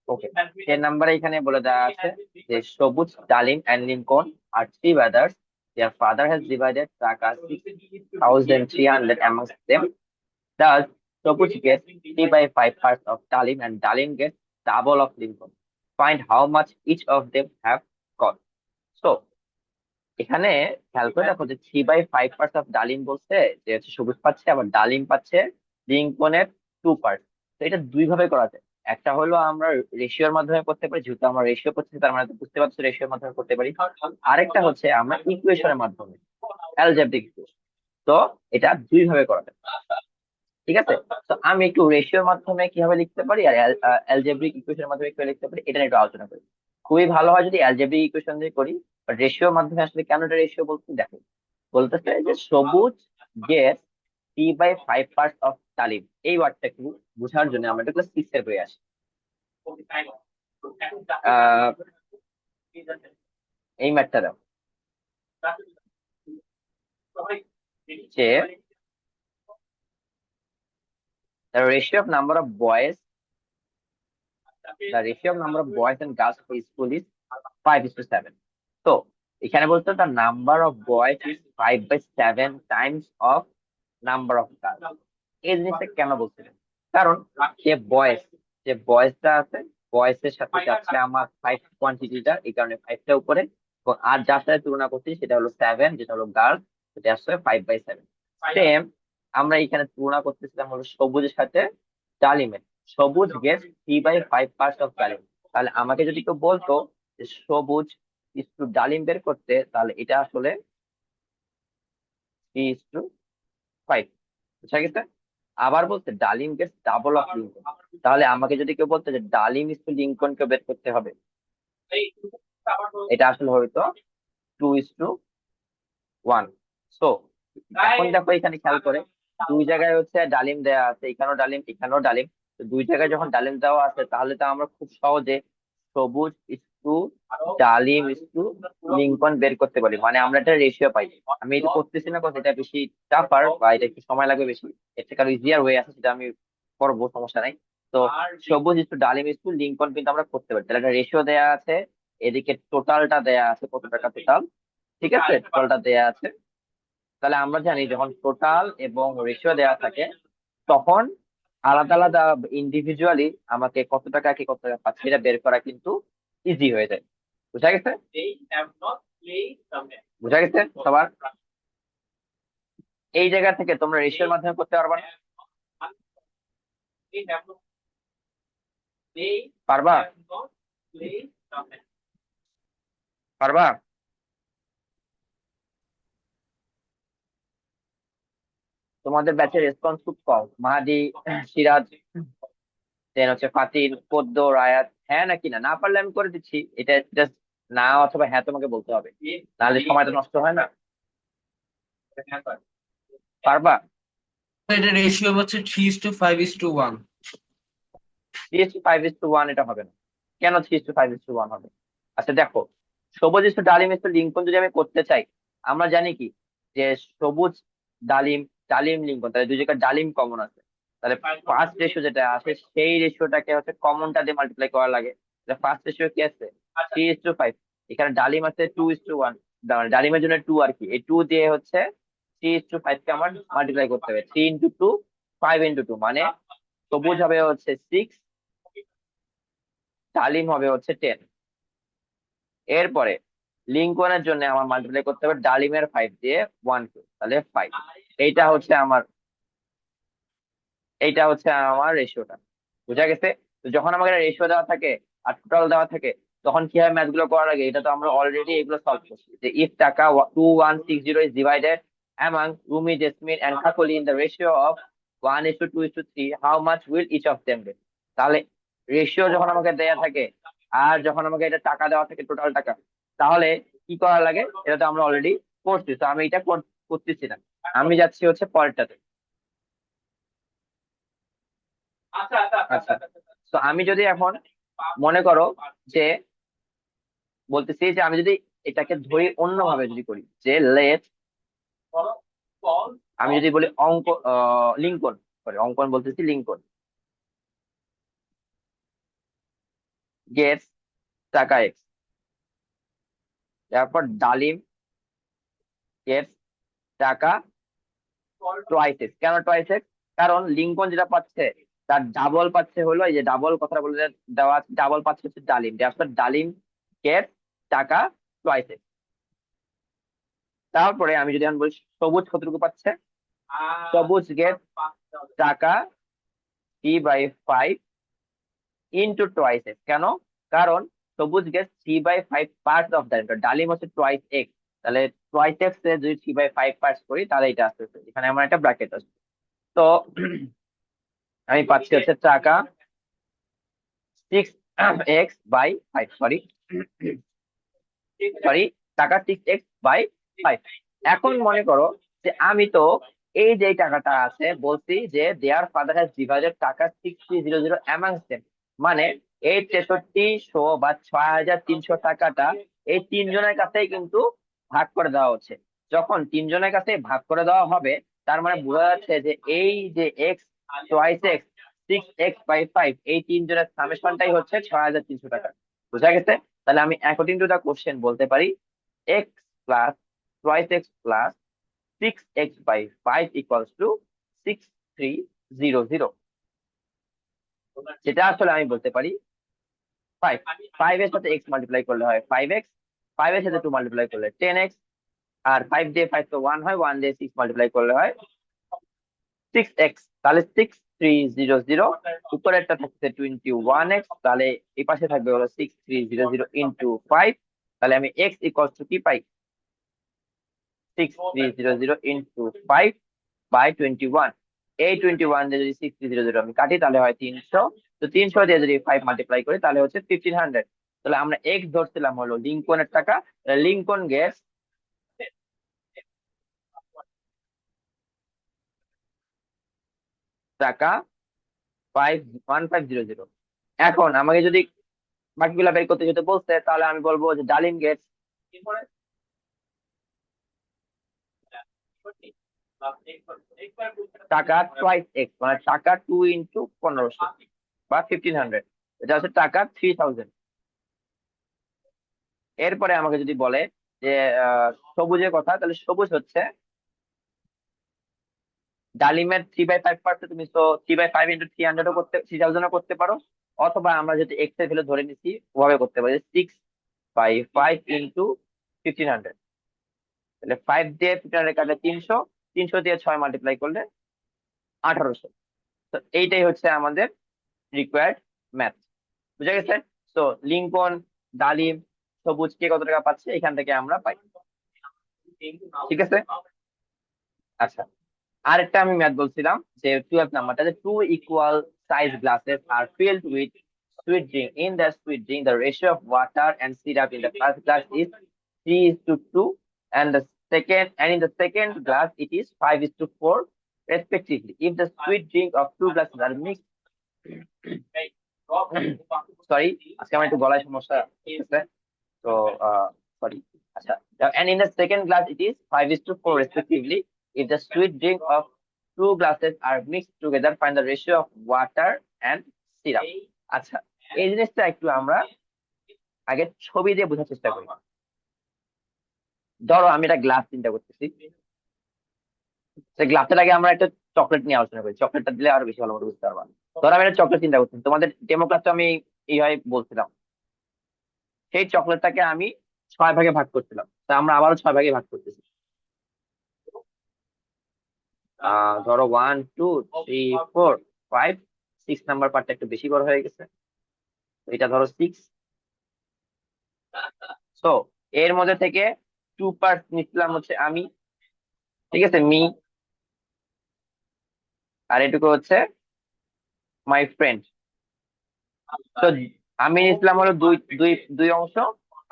ওকে, 10 নম্বরে এখানে বলে দেওয়া আছে যে সবুজ, ডালিম এন্ড লিঙ্কন আর three brothers, their father has divided টাকা 6,300 amongst them. Thus সবুজ gets 3/5 parts of ডালিম and ডালিম gets double of Lincoln. Find how much each of them have got. So এখানে খেয়াল করে দেখো যে 3/5 পার্টস অফ ডালিম বলছে, যে হচ্ছে সবুজ পাচ্ছে, আবার ডালিম পাচ্ছে লিঙ্কনের 2 পার্ট। তো এটা দুই ভাবে করা যায়। একটা হলো আমরা রেশিওর মাধ্যমে করতে পারি, যেহেতু আমরা রেশিও করছি তার মানে তো বুঝতে পারছো রেশিওর মাধ্যমে করতে পারি। আরেকটা হচ্ছে আমরা ইকুয়েশনের মাধ্যমে, অ্যালজেব্রিক। তো এটা দুই ভাবে করা যায়, ঠিক আছে। তো আমি একটু রেশিওর মাধ্যমে কিভাবে লিখতে পারি আর অ্যালজেব্রিক ইকুয়েশনের মাধ্যমে কিভাবে লিখতে পারি এটা নিয়ে একটু আলোচনা করি। খুবই ভালো হয় যদি অ্যালজেব্রিক ইকুয়েশন দিয়ে করি। রেশিওর মাধ্যমে আসলে কেন এটা রেশিও বলতে দেখো, বলতেছে যে সবুজ গেট 3/5 পার্টস অফ তালিম। এই ওয়ার্ডটা একটু বোঝার জন্য আমরা এটা ক্লাস 6 এর বই আসি। আহ এই ম্যাথটা দাও যে the ratio of number of boys the ratio of number of boys and girls for school is 5:7. তো এখানে বলতে the number of boys is 5/7 times of number of girls। এই জিনিসটা কেন বলছিলেন, কারণ যে বয়েসটা আছে, বয়েসের সাথে যাচ্ছে আমার 5 কোয়ান্টিটিটা, এই কারণে 5টা উপরে, এবং আর যার সাথে তুলনা করছি সেটা হলো 7, যেটা হলো গার্লস, সেটা আসলে 5/7। সেম আমরা এখানে তুলনা করতেছিলাম হলো সবুজের সাথে ডালিমের। সবুজ গেস 3/5 পার্টস অফ ডালিম। তাহলে আমাকে যদি কেউ বলতো যে সবুজ ইস টু ডালিম বের করতে, তাহলে এটা আসলে 3:5, বুঝা গেছে। আবার বলতে ডালিম গেটস ডাবল অফ লিঙ্কন, তাহলে আমাকে যদি কেউ বলতো যে ডালিম ইস টু লিঙ্কন কে বের করতে হবে, এটা আসলে হয়তো 2:1। সো এখন দেখো এখানে খেয়াল করে দুই জায়গায় হচ্ছে ডালিম দেয়া আছে, এখানেও ডালিম এখানেও ডালিম। তো দুই জায়গায় যখন ডালিম দেওয়া আছে তাহলে তো আমরা খুব সহজে সবুজ ইস টু ডালিম ইস টু লিঙ্কন বের করতে পারি, মানে আমরা একটা রেশিও পাই। আমি এটা করতেছি না, কথা এটা বেশি টাফার বা এটা একটু সময় লাগবে বেশি। এর থেকে আরো ইজিয়ার হয়ে আছে, সেটা আমি করবো, সমস্যা নাই। তো সবুজ ইস টু ডালিম ইস টু লিঙ্কন কিন্তু আমরা করতে পারি, তাহলে একটা রেশিও দেয়া আছে, এদিকে টোটালটা দেয়া আছে কত টাকা টোটাল, ঠিক আছে, টোটালটা দেয়া আছে। তাহলে আমরা জানি যখন টোটাল এবং রেশিও দেওয়া থাকে তখন আলাদা আলাদা ইন্ডিভিজুয়ালি আমাকে কত টাকা কি কত টাকা পাচ্ছে এটা বের করা কিন্তু ইজি হয়ে যায়। বুঝা গেছে? বুঝা গেছে সবার? এই জায়গা থেকে তোমরা রেশিওর মাধ্যমে করতে পারবা না? পারবা? পারবা? তোমাদের ব্যাচের রেসপন্স খুব কম। মাহাদি, সিরাজ, দেন হচ্ছে ফাতিন, পদ্ম, রায়াত। হ্যাঁ নাকি না, না পারলে আমি করে দিচ্ছি। এটা জাস্ট না অথবা হ্যাঁ তোমাকে বলতে হবে, তাহলে সময়টা নষ্ট হয় না। পারবা? এটা রেশিও হচ্ছে 3:5:1। 3:5:1 এটা হবে না। কেন 3:5:1 হবে? আচ্ছা দেখো, সবুজ ইস্টু ডালিম ইস্টু লিঙ্কন যদি আমি করতে চাই, আমরা জানি কি যে সবুজ ডালিম, ডালিম লিঙ্কন, তাহলে দুই জায়গায় ডালিম কমন আছে। তাহলে ফার্স্ট রেশিও যেটা আছে সেই রেশিওটাকে হচ্ছে কমনটা দিয়ে মাল্টিপ্লাই করা লাগে। ফার্স্ট রেশিও কি আছে? 3:5। এখানে ডালিম আছে 2:1, ডালিমের জন্য 2 আর কি, এই 2 দিয়ে হচ্ছে 3:5 কে আমার মাল্টিপ্লাই করতে হবে। 3 × 2, 5 × 2, মানে সবুজ হবে হচ্ছে 6, ডালিম হবে হচ্ছে 10। এরপরে লিঙ্কনের জন্য আমার মাল্টিপ্লাই করতে হবে ডালিমের 5 দিয়ে 1 কে, তাহলে 5। এইটা হচ্ছে আমার এইটা হচ্ছে আমার রেশিওটা। বুঝা গেছে? তো যখন আমাকে রেশিও দেওয়া থাকে আর টোটাল দেওয়া থাকে তখন কিভাবে ম্যাথ গুলো করা লাগে এটা তো আমরা অলরেডি এগুলো সলভ করছি, যে if taka 2160 is divided among Rumi, Jesmin and Kakoli in the ratio of 1:2:3, how much will each of them get. তাহলে রেশিও যখন আমাকে দেয়া থাকে আর যখন আমাকে এটা টাকা দেওয়া থাকে টোটাল টাকা, তাহলে কি করা লাগে এটা তো আমরা অলরেডি করছি, তো আমি এটা করতেছি না। আমি যাচ্ছি হচ্ছে পরেরটাতে। আচ্ছা, তো আমি যদি এখন মনে করো যে বলতেছি যে আমি যদি এটাকে ধরি অন্যভাবে যদি করি, যে লেট, আমি যদি বলি অঙ্ক লিঙ্কন, সরি অঙ্কন বলতেছি লিঙ্কন। গেটস টাকা এক্স, তারপর ডালিম গেটস টাকা টোয়াইস এক্স। কেন টোয়াইস এক্স? কারণ লিঙ্কন যেটা পাচ্ছে তার ডাবল পাচ্ছে, হলো এই যে ডাবল কথা বলে দেওয়া, ডাবল পাচ্ছে হচ্ছে ডালিম, তারপর ডালিম গেটস টাকা টোয়াইস এক্স। তারপরে আমি যদি এখন বলি সবুজ কতটুকু পাচ্ছে, সবুজ গেট টাকা 3/5 ইন্টু টোয়াইস এক্স। কেন? কারণ সবুজ গেট 3/5 পার্টস অফ দ্য ডালিম হচ্ছে টোয়াইস এক্স, তাহলে টোয়াইস এক্স এ যদি 3/5 পার্টস করি তাহলে এটা আসতেছে, এখানে আমার একটা ব্র্যাকেট আছে। তো আমি পাচ্ছি হচ্ছে টাকা 6x/5, সরি সরি, টাকা 6x/5। এখন মনে করো যে আমি তো এই যে টাকাটা আছে বলছি যে দেয়ার ফাদার হ্যাজ ডিভাইডেড টাকা 6300 অ্যামাংস দেম, মানে এই 6300 বা 6300 টাকাটা এই তিনজনের কাছেই কিন্তু ভাগ করে দেওয়া হচ্ছে। যখন তিনজনের কাছে ভাগ করে দেওয়া হবে তার মানে বোঝা যাচ্ছে যে এই যে এক্স টোয়াইস এক্স 6x/5 এই তিনজনের সামেশনটাই হচ্ছে 6300 টাকা। বুঝা গেছে? তাহলে আমি অ্যাকর্ডিং টু দা কোশ্চেন বলতে পারি x plus twice x plus 6x/5 equals to 6300, যেটা আসলে আমি বলতে পারি 5। 5 এর সাথে এক্স মাল্টিপ্লাই করলে হয় 5x, 5 এর সাথে 2 মাল্টিপ্লাই করলে 10x, আর 5 দিয়ে 5 তো 1 হয়, 1 দিয়ে 6 মাল্টিপ্লাই করলে হয় 6x। তাহলে 6300, উপরেরটা থাকছে 21x, তাহলে এই পাশে থাকবে হলো 6300 ইন্টু 5। তাহলে আমি x ইকুয়ালস টু কি পাই, 6300 ইন্টু 5/21। এই 21 দিয়ে যদি 6300 আমি কাটি তাহলে হয় 300। তো 300 দিয়ে যদি 5 মাল্টিপ্লাই করি তাহলে হচ্ছে 1500। তাহলে আমরা এক্স ধরছিলাম হলো লিঙ্কনের টাকা, লিঙ্কন গ্যাস টাকা 1500। এখন আমাকে যদি বাকিগুলা বের করতে যেতে বলছে তাহলে আমি বলবো যে ডালিম গেটস টাকা টোয়াইস এক্স, মানে টাকা 2 × 1500 বা 1500, এটা হচ্ছে টাকা 3000। এরপরে আমাকে যদি বলে যে সবুজের কথা, তাহলে সবুজ হচ্ছে ডালিমের 3/5 পার্ট, তুমি তো 3/5 ইন্টু 300 করতে 3000 করতে পারো, অথবা আমরা যদি এক্স এর ভ্যালু ধরে নিচ্ছি ওভাবে করতে পারি 6/5 ইন্টু 1500। তাহলে 5 দিয়ে 1500 কাটলে 300, 300 দিয়ে 6 মাল্টিপ্লাই করলে 1800। তো এইটাই হচ্ছে আমাদের রিকোয়ার্ড ম্যাথ। বুঝা গেছে? তো লিঙ্কন, ডালিম, সবুজ কে কত টাকা পাচ্ছে এখান থেকে আমরা পাই। ঠিক আছে? আচ্ছা, আরেকটা আমি ম্যাথ বলছিলাম যে 12 নাম্বারটা, যে two equal size glasses are filled with sweet drink. In the sweet drink, the ratio of water and syrup in the first glass is 3:2, and in the second glass it is 5:4 respectively. If the sweet drink of two glasses are mixed, sorry, আজকে আমার একটু গলায় সমস্যা হচ্ছে, তো sorry, আচ্ছা, and in the second glass it is 5:4 respectively. If the sweet drink of two glasses are mixed together, find the ratio of water and syrup. আচ্ছা, এই জিনিসটা একটু আমরা আগে ছবি দিয়ে বোঝার চেষ্টা করি। ধরো আমি একটা গ্লাস চিন্তা করতেছি, সেই গ্লাসের আগে আমরা একটা চকলেট নিয়ে আলোচনা করি, চকলেটটা দিলে আরো বেশি ভালো মতো বুঝতে পারবা। ধরো আমি একটা চকলেট চিন্তা করতেছি, তোমাদের ডেমো ক্লাসে আমি এইভাবে বলছিলাম, সেই চকলেটটাকে আমি 6 ভাগে ভাগ করছিলাম, তা আমরা আবারও 6 ভাগে ভাগ করতেছি। ধরো 1 2 3 4 5, 6 নাম্বার পার্টটা একটু বেশি বড় হয়ে গেছে, তো এটা ধরো 6। তো এর মধ্যে থেকে 2 পার্ট নিচ্ছিলাম হচ্ছে আমি, ঠিক আছে, মি, আর এটুকু হচ্ছে মাই ফ্রেন্ড। তো আমি নিয়েছিলাম হলো দুই দুই দুই অংশ,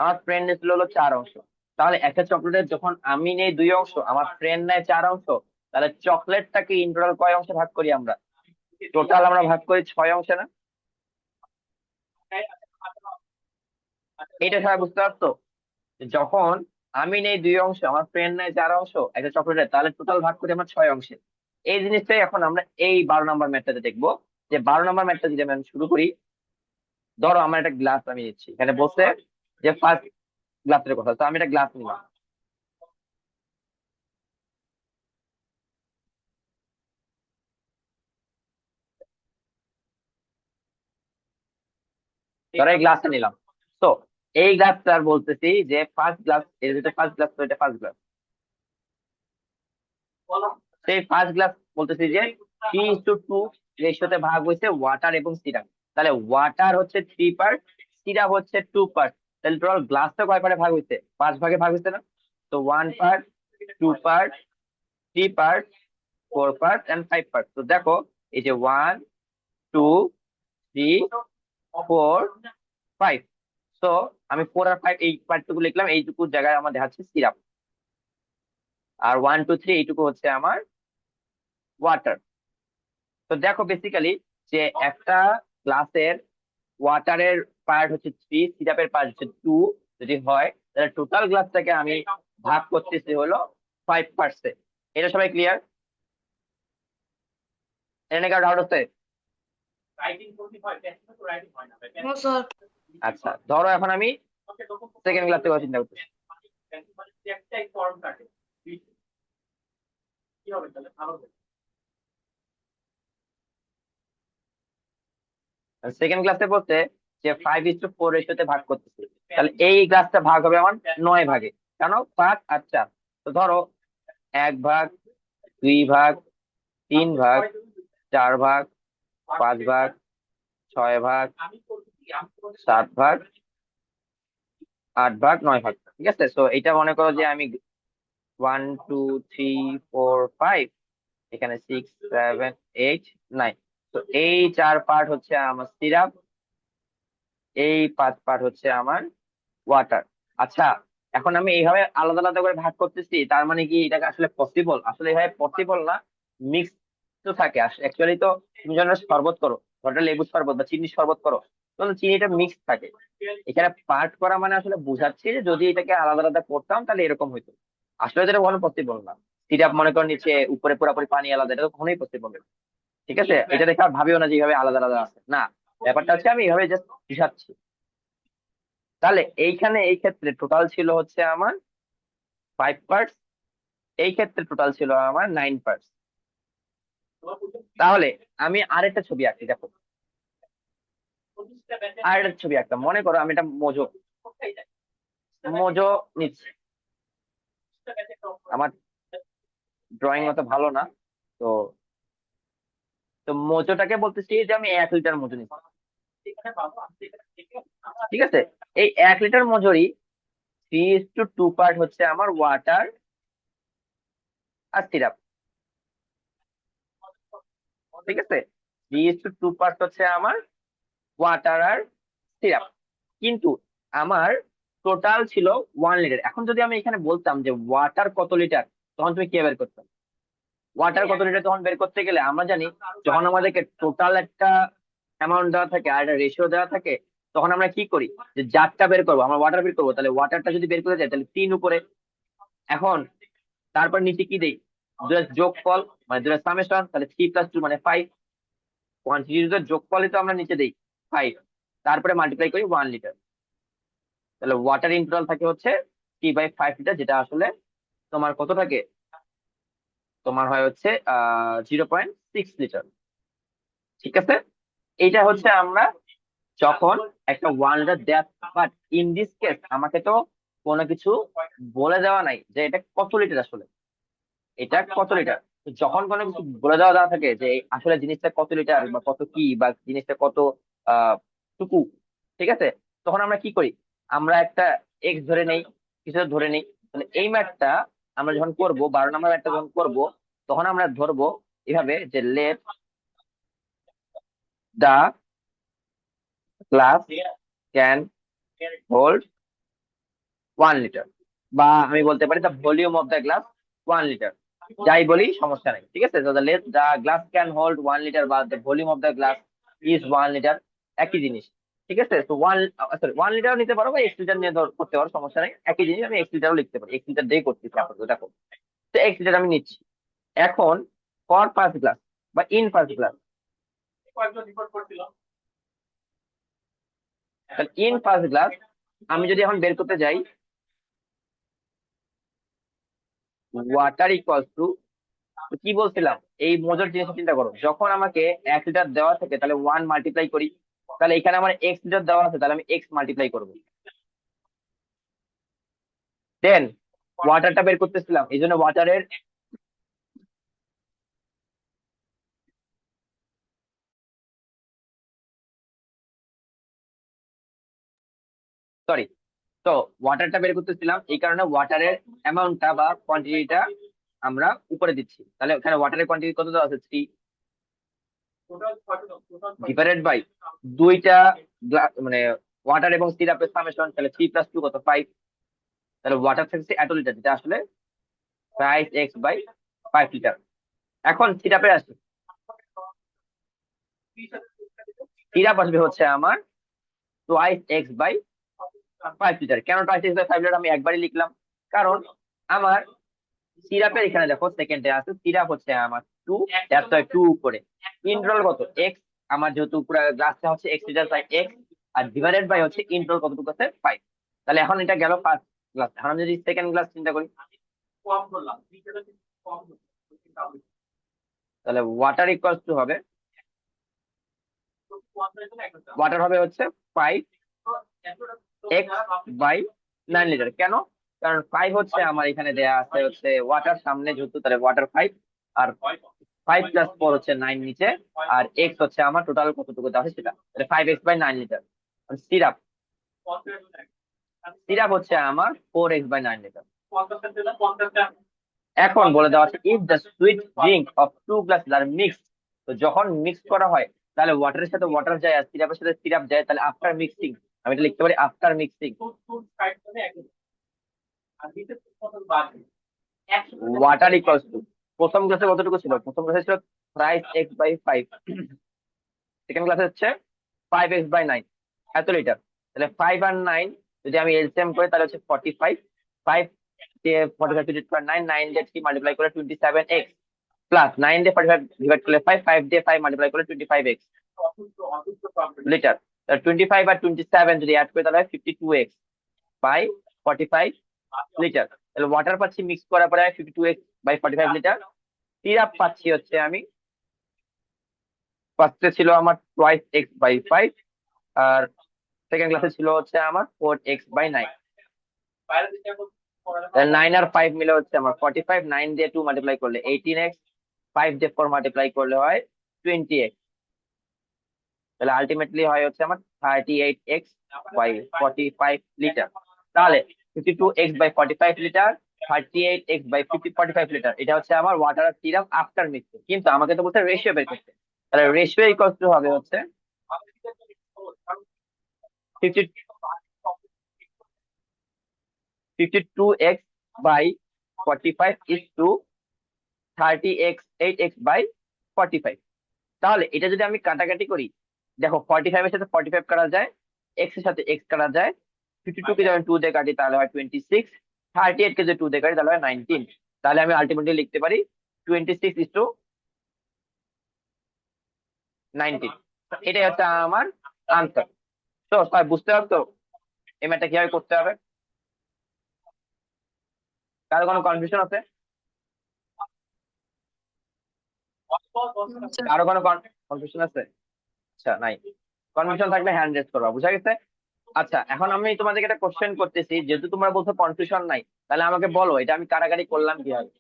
আমার ফ্রেন্ড নিয়েছিল হলো 4 অংশ। তাহলে একটা চকলেটের যখন আমি নেই 2 অংশ, আমার ফ্রেন্ড নেয় 4 অংশ, তাহলে চকলেটটাকে ইন টোটাল কয় অংশে ভাগ করি আমরা? টোটাল আমরা ভাগ করি 6 অংশে না? এটা সবাই বুঝতে পারতো? যখন আমি নেই 2 অংশ, আমার ফ্রেন্ড নেয় 4 অংশ একটা চকলেটের, তাহলে টোটাল ভাগ করি আমরা 6 অংশে। এই জিনিসটাই এখন আমরা এই 12 নম্বর ম্যাথটাতে দেখবো, যে 12 নম্বর ম্যাথটা যদি আমি শুরু করি, ধরো আমার একটা গ্লাস আমি নিচ্ছি, এখানে বলছে যে ফার্স্ট গ্লাসের কথা, তো আমি একটা গ্লাস নিলাম। ধরো এই গ্লাসটা নিলাম। তো এই গ্লাসটার বলতেছি যে ফার্স্ট গ্লাস, এর যেটা ফার্স্ট গ্লাস, তো এটা ফার্স্ট গ্লাস। সেই ফার্স্ট গ্লাস বলতেছি যে 3:2 রেশিওতে ভাগ হয়েছে ওয়াটার এবং সিরাপ। তাহলে ওয়াটার হচ্ছে 3 পার্ট, সিরাপ হচ্ছে 2 পার্ট। তাহলে টোটাল গ্লাসটা কয় পার্টে ভাগ হয়েছে? 5 ভাগে ভাগ হয়েছে না? তো 1 part, 2 part, 3 part, 4 part and 5 part. তো দেখো এই যে 1, 2, 3, 4, 5। তো আমি 4 আর 5 এই পার্টটুকু লিখলাম, এইটুকু জায়গায় আমার দেখাচ্ছে সিরাপ। আর 1, 2, 3 এইটুকু হচ্ছে আমার ওয়াটার। তো দেখো বেসিক্যালি যে একটা গ্লাসের ওয়াটারের পার্ট হচ্ছে 3, সিরাপের পার্ট হচ্ছে 2 যদি হয়, তাহলে টোটাল গ্লাসটাকে আমি ভাগ করতেছি হলো 5 পার্টসে। এটা সবাই ক্লিয়ার? এটা কারো ডাউট হচ্ছে? No sir. আচ্ছা, ধরো এখন আমি সেকেন্ড গ্লাসের কথা চিন্তা করতেছি। সেকেন্ড ক্লাসে বলতে যে 5:4 রেশিওতে ভাগ করতেছি, তাহলে এই গ্লাসটা ভাগ হবে আমার 9 ভাগে। কেন? 5 আর 4। তো ধরো 1 ভাগ, 2 ভাগ, 3 ভাগ, 4 ভাগ, 5 ভাগ, 6 ভাগ, 7 ভাগ, 8 ভাগ, 9 ভাগ। ঠিক আছে, তো এটা মনে করো যে আমি 1, 2, 3, 4, 5, এখানে 6, 7, 8, 9। তো এই 4 পার্ট হচ্ছে আমার সিরাপ, এই 5 পার্ট হচ্ছে আমার ওয়াটার। আচ্ছা, এখন আমি এইভাবে আলাদা আলাদা করে ভাগ করতেছি, তার মানে কি এটাকে আসলে পসিবল? আসলে এইভাবে পসিবল না। মিক্স তো থাকে অ্যাকচুয়ালি। তো তুমি যখন একটা শরবত করো, ধরো লেবু শরবত বা চিনির শরবত করো, তখন চিনিটা মিক্স থাকে। এখানে পার্ট করা মানে আসলে বোঝাচ্ছি যে যদি এটাকে আলাদা আলাদা করতাম তাহলে এরকম হইতো। আসলে তো এটা কখনো পসিবল না। সিরাপ মনে করো নিচে, উপরে পুরোপুরি পানি আলাদা, এটা তো কখনোই পসিবল না। ঠিক আছে, এটা দেখে আর ভাবিও না যে এইভাবে আলাদা আলাদা আছে না। ব্যাপারটা হচ্ছে আমি এইভাবে জাস্ট বুঝাচ্ছি। তাহলে এইখানে এই ক্ষেত্রে টোটাল ছিল হচ্ছে আমার 5 পার্টস, এই ক্ষেত্রে টোটাল ছিল আমার 9 পার্টস। তাহলে আমি আরেকটা ছবি আঁকি, দেখো আরেকটা ছবি আঁকতাম। মনে করো আমি একটা মোজো মোজো নিচ্ছি। আমার ড্রয়িং অত ভালো না, তো তো মোজোটাকে বলতেছি যে আমি 1 লিটার মোজো নিচ্ছি। ঠিক আছে, এই 1 লিটার মোজোরই 3:2 পার্ট হচ্ছে আমার ওয়াটার আর সিরাপ। ঠিক আছে, 3:2 পার্ট হচ্ছে আমার ওয়াটার আর সিরাপ। কিন্তু আমার টোটাল ছিল 1 লিটার। এখন যদি আমি এখানে বলতাম যে ওয়াটার কত লিটার, তখন তুমি কি বের করতে? ওয়াটার কত লিটার তখন বের করতে গেলে আমরা জানি, যখন আমাদেরকে টোটাল একটা অ্যামাউন্ট দেওয়া থাকে আর একটা রেশিও দেওয়া থাকে, তখন আমরা কি করি যে জারটা বের করবো, আমরা ওয়াটার বের করবো, তাহলে ওয়াটারটা যদি বের করতে যাই তাহলে 3 উপরে। এখন তারপর নিচে কি দেই? দুটার যোগফল, মানে দুটার সামেশন, তাহলে 3+2 মানে 5। কোয়ান্টিটি দুটার যোগফলই তো আমরা নিচে দেই 5, তারপরে মাল্টিপ্লাই করি 1 লিটার। তাহলে ওয়াটার ইন টোটাল থাকে হচ্ছে 3/5 লিটার, যেটা আসলে তোমার কত থাকে? তোমার হয় হচ্ছে 0.6 লিটার। ঠিক আছে, এইটা হচ্ছে আমরা যখন একটা 1 লিটার দেয়া। বাট ইন দিস কেস আমাকে তো কোনো কিছু বলে দেওয়া নাই যে এটা কত লিটার আসলে, এটা কত লিটার। তো যখন কোনো কিছু বলে দেওয়া থাকে যে আসলে জিনিসটা কত লিটার বা কত কি বা জিনিসটা কত আহ টুকু, ঠিক আছে, তখন আমরা কি করি? আমরা একটা এক্স ধরে নেই, কিছু ধরে নেই। তাহলে এই ম্যাথটা আমরা যখন করব, 12 নম্বর ম্যাথটা যখন করব, তখন আমরা ধরবো এভাবে যে let the glass can hold 1 litre, বা আমি বলতে পারি the volume of the glass 1 litre. যাই বলি সমস্যা নেই। ঠিক আছে, the let the glass can hold 1 litre বা the volume of the glass is 1 litre, একই জিনিস। ঠিক আছে, তো 1 লিটার নিতে পারো বা X লিটার নিয়ে করতে পারো, সমস্যা নেই। একই জিনিস আমি X লিটারও লিখতে পারি, X লিটার দিয়ে করতেছি আপাতত। দেখো, তো X লিটার আমি নিচ্ছি। এখন ফর ফার্স্ট গ্লাস বা ইন ফার্স্ট গ্লাস, তাহলে ইন ফার্স্ট গ্লাস আমি যদি এখন বের করতে যাই ওয়াটার ইকুয়ালস টু, কি বলছিলাম এই মজার জিনিসটা চিন্তা করো, যখন আমাকে 1 লিটার দেওয়া থাকে তাহলে 1 মাল্টিপ্লাই করি, তাহলে এখানে আমার x লিটার দেওয়া আছে তাহলে আমি x মাল্টিপ্লাই করবো, দেন ওয়াটারটা বের করতেছিলাম এই জন্য ওয়াটারের সরি, তো ওয়াটারটা বের করতেছিলাম এই কারণে ওয়াটারের অ্যামাউন্টটা বা কোয়ান্টিটিটা আমরা উপরে দিচ্ছি, তাহলে এখানে ওয়াটারের কোয়ান্টিটি কত দেওয়া আছে 3 ডিভাইডেড বাই দুইটা মানে ওয়াটার এবং সিরাপের সামেশন, তাহলে 3 + 2 কত 5, তাহলে ওয়াটার থাকছে এত লিটার যেটা আসলে 5x/5 লিটার। এখন সিরাপে আসবে, সিরাপ আসবে হচ্ছে আমার 2x/5 লিটার। কেন 2x/5 লিটার আমি একবারই লিখলাম, কারণ আমার সিরাপের এখানে দেখো সেকেন্ডে আছে সিরাপ হচ্ছে আমার 2, এত 2 করে ইন্টারভাল কত x, আমার যেহেতু পুরো গ্লাসটা হচ্ছে x লিটার তাই x, আর ডিভাইডেড বাই হচ্ছে ইন্টারভাল কতটুকু আছে 5। তাহলে এখন এটা গেল ফার্স্ট গ্লাস, এখন আমি যদি সেকেন্ড গ্লাস চিন্তা করি তাহলে ওয়াটার ইকুয়ালস টু হবে, ওয়াটার হবে হচ্ছে 5x/9 লিটার। কেন? কারণ 5 হচ্ছে আমার এখানে দেয়া আছে হচ্ছে ওয়াটার সামনে যেহেতু, তাহলে ওয়াটার 5, আর 5 + 4 হচ্ছে 9 নিচে, আর x হচ্ছে আমার টোটাল কতটুকু দেওয়া আছে সেটা, তাহলে 5x/9 লিটার। সিরাপ, সিরাপ হচ্ছে আমার 4x/9 লিটার। এখন বলে দেওয়া আছে if the sweet drink of 2 glass আর মিক্স, তো যখন মিক্স করা হয় তাহলে ওয়াটারের সাথে ওয়াটার যায় আর সিরাপের সাথে সিরাপ যায়, তাহলে আফটার মিক্সিং আমি এটা লিখতে পারি after mixing water equals to, প্রথম ক্লাসে কতটুকু ছিল, প্রথম ক্লাসে ছিল 5x/5, সেকেন্ড ক্লাসে হচ্ছে 5x/9 এত লিটার, তাহলে 5 আর 9 যদি আমি এলসিএম করি তাহলে হচ্ছে 45, 5 দিয়ে 45 ডিভাইড করে 9, 9 দিয়ে 3 মাল্টিপ্লাই করে 27x, প্লাস 9 দিয়ে 45 ডিভাইড করলে 5, 5 দিয়ে 5 মাল্টিপ্লাই করলে 25x লিটার, তাহলে 25 আর 27 যদি অ্যাড করি তাহলে 52x বাই 45 লিটার। তাহলে ওয়াটার পাচ্ছি মিক্স করার পরে 52x/45 লিটার। সিরাপ পাচ্ছি হচ্ছে আমি, ফার্স্টে ছিল আমার 2x/5, আর সেকেন্ড ক্লাসে ছিল হচ্ছে আমার 4x/9, 9 আর 5 মিলে হচ্ছে আমার 45, 9 দিয়ে 2 মাল্টিপ্লাই করলে 18x, 5 দিয়ে 4 মাল্টিপ্লাই করলে হয় 20x, তাহলে আলটিমেটলি হয় হচ্ছে আমার 38x/45 লিটার। তাহলে 52x/45 লিটার, 38x/45 লিটার, এটা হচ্ছে আমার ওয়াটার আর সিরাপ আফটার মিক্সিং। কিন্তু আমাকে তো বলছে রেশিও বের করতে, তাহলে রেশিও ইকুয়ালস টু হবে হচ্ছে 50 52x/45 ইজ টু 8x/45। তাহলে এটা যদি আমি কাটাকাটি করি, দেখো 45 এর সাথে 45 কাটা যায়, x এর সাথে x কাটা যায়, 52 কে যখন 2 দিয়ে কাটি তাহলে হয় 26, 38 কে যদি 2 দিয়ে কাটি তাহলে হয় 19। তাহলে আমি আলটিমেটলি লিখতে পারি 26:19। এটাই হচ্ছে আমার আনসার। তো সবাই বুঝতে পারতো এই ম্যাথটা কিভাবে করতে হবে? কারো কোনো কনফিউশন আছে? কারো কোনো কনফিউশন আছে? আচ্ছা নাই, কনফিউশন থাকলে হ্যান্ড রেজ করবা, বুঝা গেছে? আচ্ছা এখন আমি তোমাদেরকে একটা কোশ্চেন করতেছি, যেহেতু তোমরা বলছো কনফিউশন নাই, তাহলে আমাকে বলো এটা আমি কাটাকাটি করলাম কিভাবে?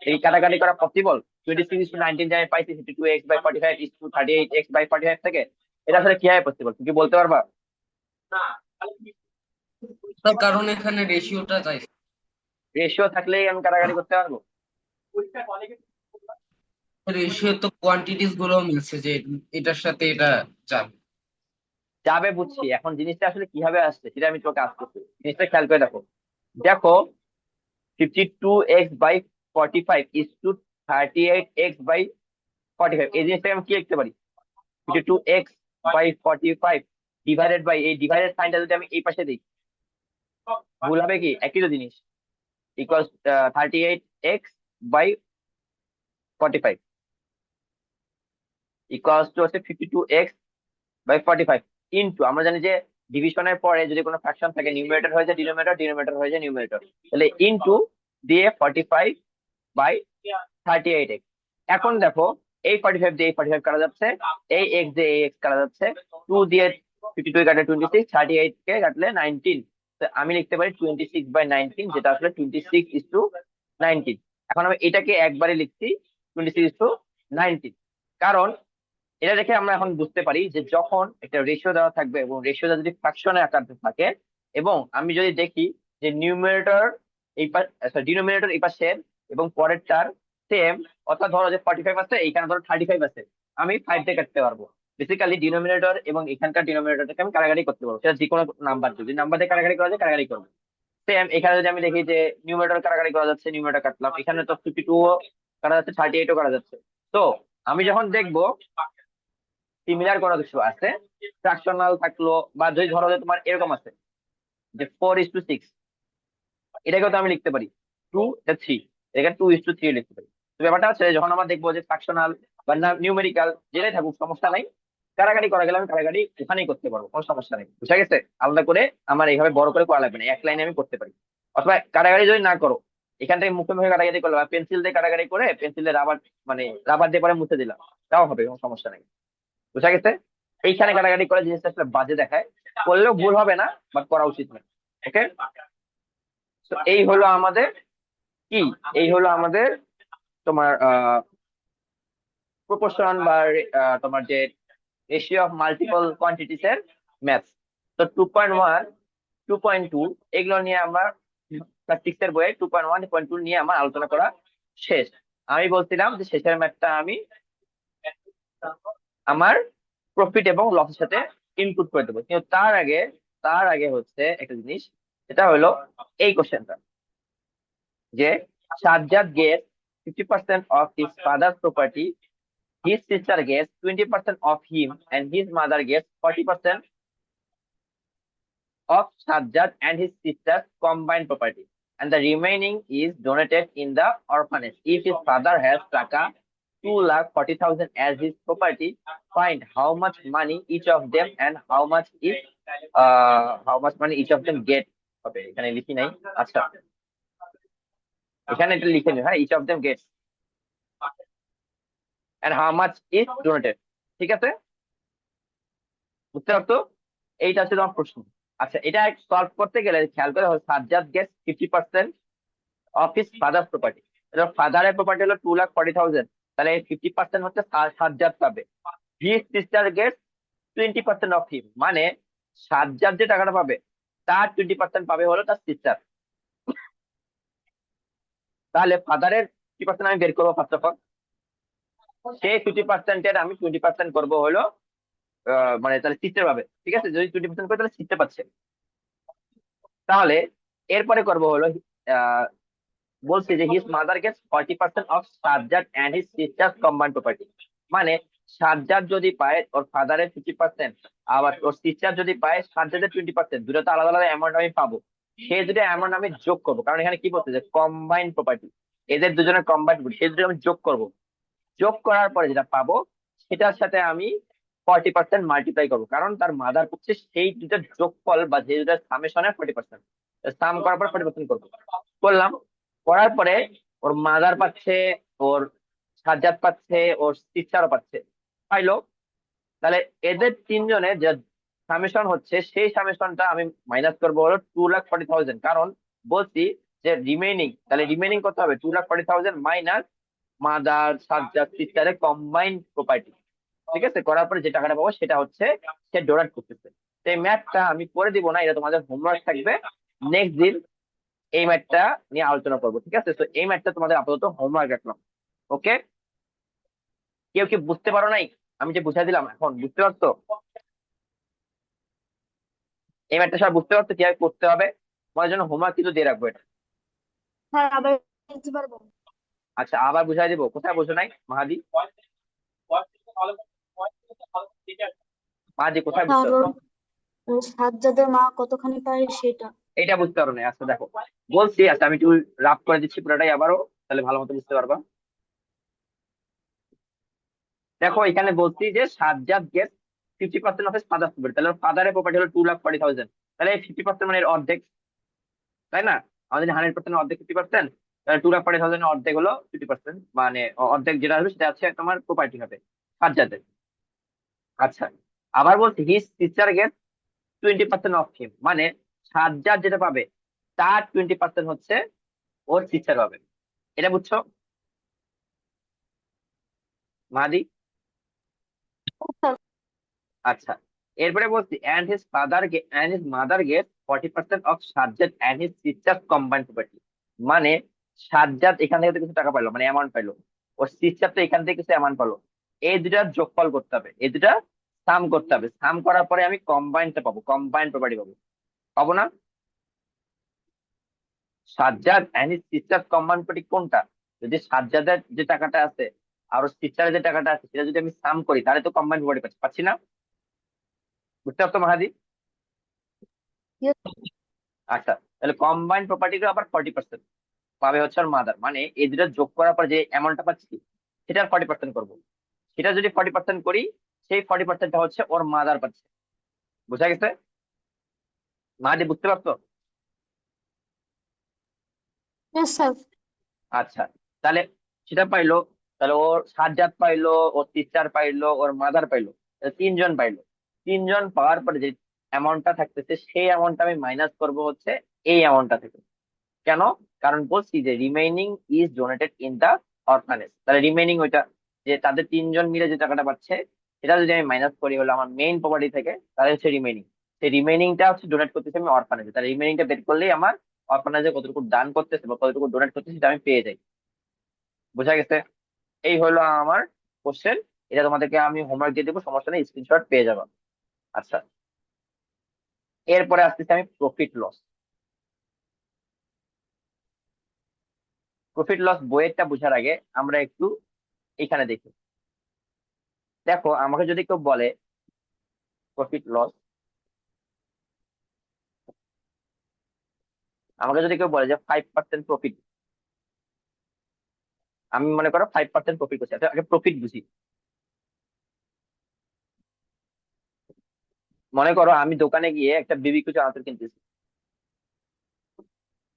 এই কাটাকাটি করা পসিবল? 26:19 যে আমি পাইছি 52x/45 থেকে, এটা আসলে কিভাবে পসিবল তুমি কি বলতে পারবা? তার কারণ এখানে রেশিওটা চাই। রেশিও থাকলেই আমি কাটাকাটি করতে পারবো? রেশিও তো কোয়ান্টিটিস গুলো মিলছে যে এটার সাথে এটা যাবে। যাবে বুঝছি, এখন জিনিসটা আসলে কিভাবে আসছে সেটা আমি তোকে আসতেছি, জিনিসটা খেয়াল করে দেখো। দেখো 52x/45 ইজ টু 38x/45, এই জিনিসটাকে আমি কি লিখতে পারি? 52x/45 ডিভাইডেড বাই এই ডিভাইডেড সাইনটা যদি আমি এই পাশে দিই ভুল হবে কি? একই তো জিনিস, ইকুয়ালস 38x/45 ইকুয়ালস টু হচ্ছে 52x/45 ইন্টু আমরা জানি যে ডিভিশনের পরে যদি কোনো ফ্র্যাকশন থাকে নিউমারেটর হয়ে যায় ডিনোমিনেটর, ডিনোমিনেটর হয়ে যায় নিউমারেটর, তাহলে ইনটু দিয়ে 45/38x। এখন দেখো এই 45 দিয়ে এই 45 কাটা যাচ্ছে, এই x দিয়ে এই x কাটা যাচ্ছে, 2 দিয়ে 52 কাটলে 26, 38 কে কাটলে 19। তো আমি লিখতে পারি 26/19, যেটা আসলে 26:19। এখন আমি এটাকে একবারে লিখছি 26:19, কারণ এটা দেখে আমরা এখন বুঝতে পারি যে যখন একটা রেশিও দেওয়া থাকবে এবং রেশিওটা যদি ফ্র্যাকশনের আকারে থাকে, এবং আমি যদি দেখি যে নিউমারেটর এই ডিনোমিনেটর এই পাশের এবং পরেরটার সেম, অর্থাৎ ধরো যে 45 আছে, এইখানে ধরো 35 আছে, আমি 5 দিয়ে কাটতে পারবো। বেসিক্যালি ডিনোমিনেটর এবং এখানকার ডিনোমিনেটরটাকে আমি কারাগারি করতে পারবো, সেটা যে কোনো নাম্বার, যদি নাম্বার দিয়ে কারাগারি করা যায় কারাগারি করবো। সেম এখানে যদি আমি দেখি যে নিউমারেটর কারাগারি করা যাচ্ছে, নিউমারেটর কাটলাম, এখানে তো 52 কাটা যাচ্ছে, 38ও কাটা যাচ্ছে। তো আমি যখন দেখবো সিমিলার কোনো কিছু আছে, ফ্র্যাকশনাল থাকলো, বা যদি ধরো যে তোমার এরকম আছে যে 4:6, এটাকেও তো আমি লিখতে পারি 2:3, এখানে 2:3 লিখতে পারি। তো ব্যাপারটা হচ্ছে যখন আমরা দেখবো যে ফ্র্যাকশনাল বা নিউমেরিক্যাল যেটাই থাকুক সমস্যা নাই, কারাগারি করা গেলে আমি কারাগারি ওখানেই করতে পারবো, কোনো সমস্যা নেই, বুঝা গেছে? আলাদা করে আমার এইভাবে বড় করে করা লাগবে না, এক লাইনে আমি করতে পারি। অথবা কারাগারি যদি না করো, এখান থেকে মুখে মুখে কারাগারি করলে বা পেন্সিল দিয়ে কারাগারি করে পেন্সিলে রাবার, মানে রাবার দিয়ে পরে মুছে দিলাম, তাও হবে, কোনো সমস্যা নেই, বুঝা গেছে? এইখানে কাটাকাটি করে জিনিসটা আসলে বাজে দেখায়, করলেও ভুল হবে না, বাট করা উচিত না। ওকে, তো এই হলো আমাদের কি, এই হলো আমাদের তোমার প্রপোর্শন বা তোমার যে রেশিও অফ মাল্টিপল কোয়ান্টিটিস এর ম্যাথস। তো 2.1, 2.2 এগুলো নিয়ে আমরা ক্লাস 6 এর বইয়ে 2.1, 2.2 নিয়ে আমার আলোচনা করা শেষ। আমি বলছিলাম যে শেষের ম্যাথটা আমি আমার প্রফিট এবং লসের সাথে ইনপুট করে দেবো, কিন্তু তার আগে হচ্ছে একটা জিনিস, সেটা হলো এই কোশ্চেনটা, যে Sajjad gets 50% of his father's property, his sister gets 20% of him, and his mother gets 40% of Sajjad and his sister's combined property, and the remaining is donated in the orphanage. If his father has taka 2,40,000 as his property, find how much money each of them and how much money each of them get. হবে, এখানে লিখি নাই। আচ্ছা, এখানে এটা লিখে নি, হ্যাঁ, each of them gets and how much is donated। ঠিক আছে, বুঝতে পারতো? এইটা হচ্ছে তোমার প্রশ্ন। আচ্ছা, এটা সলভ করতে গেলে খেয়াল করে Sajjad gets 50% of his father's property. ফাদারের প্রপার্টি হলো 2,40,000, তাহলে 50% হচ্ছে সাজ্জাদ পাবে। His sister gets 20% of him, মানে সাজ্জাদ যে টাকাটা পাবে তার 20% পাবে হলো তার সিস্টার। তাহলে ফাদারের 50% আমি বের করবো ফার্স্ট অফ অল, সেই 50% এর আমি 20% করবো হলো মানে তাহলে সিস্টার পাবে। ঠিক আছে, যদি 20% করে তাহলে সিস্টার পাচ্ছে। তাহলে এরপরে করবো হলো বলছে যে his mother gets 40% of Sajjad and his sisters combined property, মানে সাজ্জাদ যদি পায় ওর ফাদারের 50%, আবার ওর সিস্টার যদি পায় সাজ্জাদের 20%, দুটো তো আলাদা আলাদা অ্যামাউন্ট আমি পাবো, সেই দুটো অ্যামাউন্ট আমি যোগ করবো, কারণ এখানে কি বলছে যে কম্বাইন্ড প্রপার্টি, এদের দুজনের কম্বাইন্ড, সেই দুটো আমি যোগ করবো। যোগ করার পরে যেটা পাবো সেটার সাথে আমি 40% মাল্টিপ্লাই করবো, কারণ তার মাদার পক্ষে সেই দুটার যোগফল বা যে দুটার সামেশনের 40%, সাম করার পর 40% করবো। করলাম, করার পরে ওর মাদার পাচ্ছে, ওর সাজ্জাদ পাচ্ছে, ওর সিস্টারও পাচ্ছে, পাইলো। তাহলে এদের তিনজনের যে সামেশন হচ্ছে সেই সামেশনটা আমি মাইনাস করবো হলো 2,40,000, কারণ বলছি যে রিমেইনিং, তাহলে রিমেইনিং কত হবে 2,40,000 মাইনাস মাদার সাজ্জাদ সিস্টারের কম্বাইন্ড প্রপার্টি। ঠিক আছে, করার পরে যে টাকাটা পাবো সেটা হচ্ছে সে ডোনেট করতেছে। তো এই ম্যাথটা আমি করে দিব না, এটা তোমাদের হোমওয়ার্ক থাকবে, নেক্সট দিন এই ম্যাথটা নিয়ে আলোচনা করবো। ঠিক আছে, তো এই ম্যাথটা তোমাদের আপাতত হোমওয়ার্ক রাখলাম। ওকে, কেউ কি বুঝতে পারো নাই? আমি যে বুঝাই দিলাম এখন বুঝতে পারছো? এই ম্যাথটা সবাই বুঝতে পারছো কিভাবে করতে হবে? তোমাদের জন্য হোমওয়ার্ক কিন্তু দিয়ে রাখবো এটা। স্যার আবার বলতে পারবো? আচ্ছা, আবার বুঝাই দেবো, কোথায় বুঝো নাই মাহাদি? মাহাদি কোথায় বুঝতে স্যার পারছো? ওর সাজ্জাদের মা কতখানি পায় সেটা। এটা বুঝতে পারো না? আচ্ছা দেখো, বলছি, আচ্ছা আমি একটু রাফ করে দিচ্ছি পুরোটাই আবারও, তাহলে ভালো মতো বুঝতে পারবা। দেখো এখানে বলছি যে Sajjad gets 50% of his father property, তাহলে ফাদারের প্রপার্টি হলো 2,40,000, তাহলে 50% মানে এর অর্ধেক, তাই না? আমাদের 100% অর্ধেক 50%, তাহলে 2,40,000 অর্ধেক হলো 50%, মানে অর্ধেক যেটা হবে সেটা হচ্ছে তোমার প্রপার্টি হবে সাজ্জাদের। আচ্ছা, আবার বলছি his sister get 20% of him, মানে সাজ্জাদ যেটা পাবে তার 20% হচ্ছে ওর সিস্টার পাবে। এটা বুঝছো মাদি? স্যার আচ্ছা, এরপরে বলছি and his father and his mother get 40% of Sajjad and his sister combined property, মানে সাজ্জাদ এখান থেকে তো কিছু টাকা পাইলো, মানে অ্যামাউন্ট পাইলো, ওর সিস্টার তো এখান থেকে কিছু অ্যামাউন্ট পালো, এই দুটার যোগফল করতে হবে, এই দুটা সাম করতে হবে, সাম করার পরে আমি কম্বাইন্ডটা পাবো, কম্বাইন্ড প্রপার্টি পাবো, পাবো না? Sajjad and his sister combined property কোনটা? যদি সাজ্জাদের যে টাকাটা আছে আর ওর সিস্টারের যে টাকাটা আছে সেটা যদি আমি সাম করি তাহলে তো কম্বাইন্ড প্রপার্টি পাচ্ছি, পাচ্ছি না? বুঝতে পারছো মাহাদি? ইয়েস আচ্ছা, তাহলে কম্বাইন্ড প্রপার্টিটা আবার 40% পাবে হচ্ছে ওর মাদার, মানে এই দুটো যোগ করার পর যে অ্যামাউন্টটা পাচ্ছি সেটার 40% করবো, সেটা যদি 40% করি সেই 40%টা হচ্ছে ওর মাদার পাচ্ছে। বুঝা গেছে মাহাদি? বুঝতে পারছো? স্যার। আচ্ছা, তাহলে সেটা পাইলো, তাহলে ওর সাজ্জাদ পাইলো, ওর সিস্টার পাইলো, ওর মাদার পাইলো, তাহলে তিনজন পাইলো। তিনজন পাওয়ার পরে যে অ্যামাউন্টটা থাকতেছে সেই অ্যামাউন্টটা আমি মাইনাস করব হচ্ছে এই অ্যামাউন্টটা থেকে। কেন? কারণ বলছি যে remaining is donated in the orphanage, তাহলে রিমেইনিং ওইটা যে তাদের তিনজন মিলে যে টাকাটা পাচ্ছে সেটা যদি আমি মাইনাস করি হলো আমার মেইন প্রপার্টি থেকে, তাহলে হচ্ছে রিমেইনিং, সেই রিমেইনিংটা হচ্ছে ডোনেট করতেছি আমি অরফানেজে, তাহলে রিমেইনিংটা বের করলেই আমার অরফানেজে কতটুকু দান করতেছে বা কতটুকু ডোনেট করতেছে সেটা আমি পেয়ে যাই। বুঝা গেছে? এই হলো আমার কোশ্চেন, এটা তোমাদেরকে আমি হোমওয়ার্ক দিয়ে দেবো, সমস্যা নেই, স্ক্রিনশট পেয়ে যাবো। আচ্ছা, এরপরে আসতেছি আমি প্রফিট লস। প্রফিট লস বইয়েরটা বোঝার আগে আমরা একটু এখানে দেখি। দেখো আমাকে যদি কেউ বলে প্রফিট লস, আমাকে যদি কেউ বলে যে 5% প্রফিট, আমি মনে করো 5% প্রফিট করছি, আচ্ছা আগে প্রফিট বুঝি। মনে করো আমি দোকানে গিয়ে একটা বিবিকিউ চানাচুর কিনতেছি,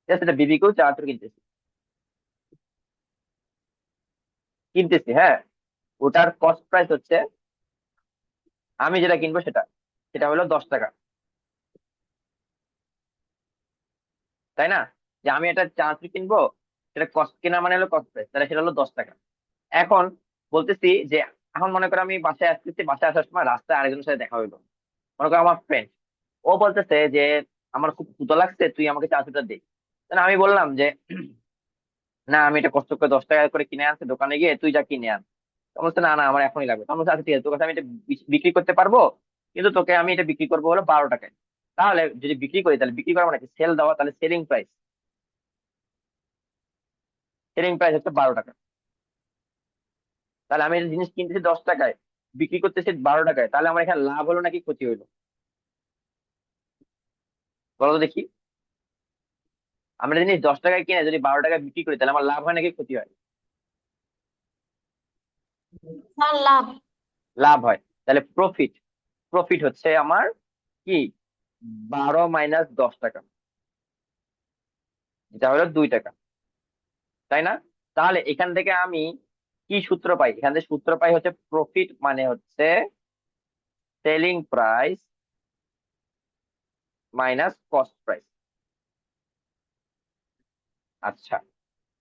ঠিক আছে, এটা বিবিকিউ চানাচুর কিনতেছি, কিনতেছি, হ্যাঁ, ওটার কস্ট প্রাইস হচ্ছে, আমি যেটা কিনবো সেটা, সেটা হলো 10 টাকা, তাই না? যে আমি একটা চানাচুর কিনবো, সেটা কস্ট কেনা মানে হলো কস্ট প্রাইস, তাহলে সেটা হলো 10 টাকা। এখন বলতেছি যে, এখন মনে করো আমি বাসায় আসতেছি, বাসায় আসার সময় রাস্তায় আরেকজনের সাথে দেখা হইলো, মনে করো আমার ফ্রেন্ড, ও বলতেছে যে আমার খুব ক্ষুধা লাগছে, তুই আমাকে চানাচুরটা দে। তাহলে আমি বললাম যে না, আমি এটা কষ্ট করে 10 টাকা করে কিনে আনছি দোকানে গিয়ে, তুই যা কিনে আন। তো বলছে না না আমার এখনই লাগবে। তো আমি বলছি, আচ্ছা ঠিক আছে, তোর কাছে আমি এটা বিক্রি করতে পারবো, কিন্তু তোকে আমি এটা বিক্রি করবো হলো 12 টাকায়। তাহলে যদি বিক্রি করি তাহলে বিক্রি করা মানে কি, সেল দেওয়া, তাহলে সেলিং প্রাইস, সেলিং প্রাইস হচ্ছে 12 টাকা। তাহলে আমি একটা জিনিস কিনতেছি 10 টাকায়, বিক্রি করতেছি 12 টাকায়, তাহলে আমার এখানে লাভ হলো নাকি ক্ষতি হইলো বলো তো দেখি? আমরা জিনিস 10 টাকায় কিনে যদি 12 টাকায় বিক্রি করি তাহলে আমার লাভ হয় নাকি ক্ষতি হয়? স্যার লাভ। লাভ হয়। তাহলে প্রফিট, প্রফিট হচ্ছে আমার কি, 12 - 10 টাকা, এটা হলো 2 টাকা, তাই না? তাহলে এখান থেকে আমি কি সূত্র পাই? এখান থেকে সূত্র পাই হচ্ছে প্রফিট মানে হচ্ছে selling price minus cost price. আচ্ছা,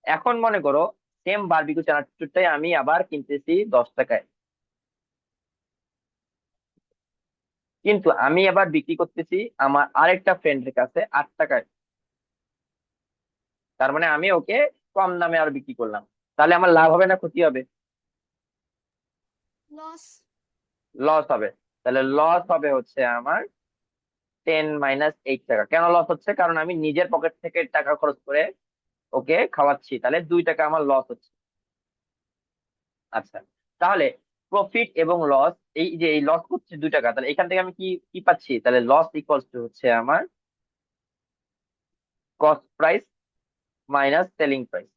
এখন মনে করো সেম বারবিকিউ চানাচুরটাই আমি আবার কিনতেছি 10 টাকায়, কিন্তু আমি আবার বিক্রি করতেছি আমার আরেকটা ফ্রেন্ডের কাছে 8 টাকায়, তার মানে আমি ওকে কম দামে আর বিক্রি করলাম, তাহলে আমার লাভ হবে না ক্ষতি হবে? লস। লস হবে। তাহলে লস হবে হচ্ছে আমার 10 - 8 টাকা। কেন লস হচ্ছে? কারণ আমি নিজের পকেট থেকে টাকা খরচ করে ওকে খাওয়াচ্ছি, তাহলে 2 টাকা আমার লস হচ্ছে। আচ্ছা, তাহলে প্রফিট এবং লস, এই যে এই লস হচ্ছে 2 টাকা, তাহলে এখান থেকে আমি কি কি পাচ্ছি? তাহলে লস ইকুয়ালস টু হচ্ছে আমার cost price minus selling price.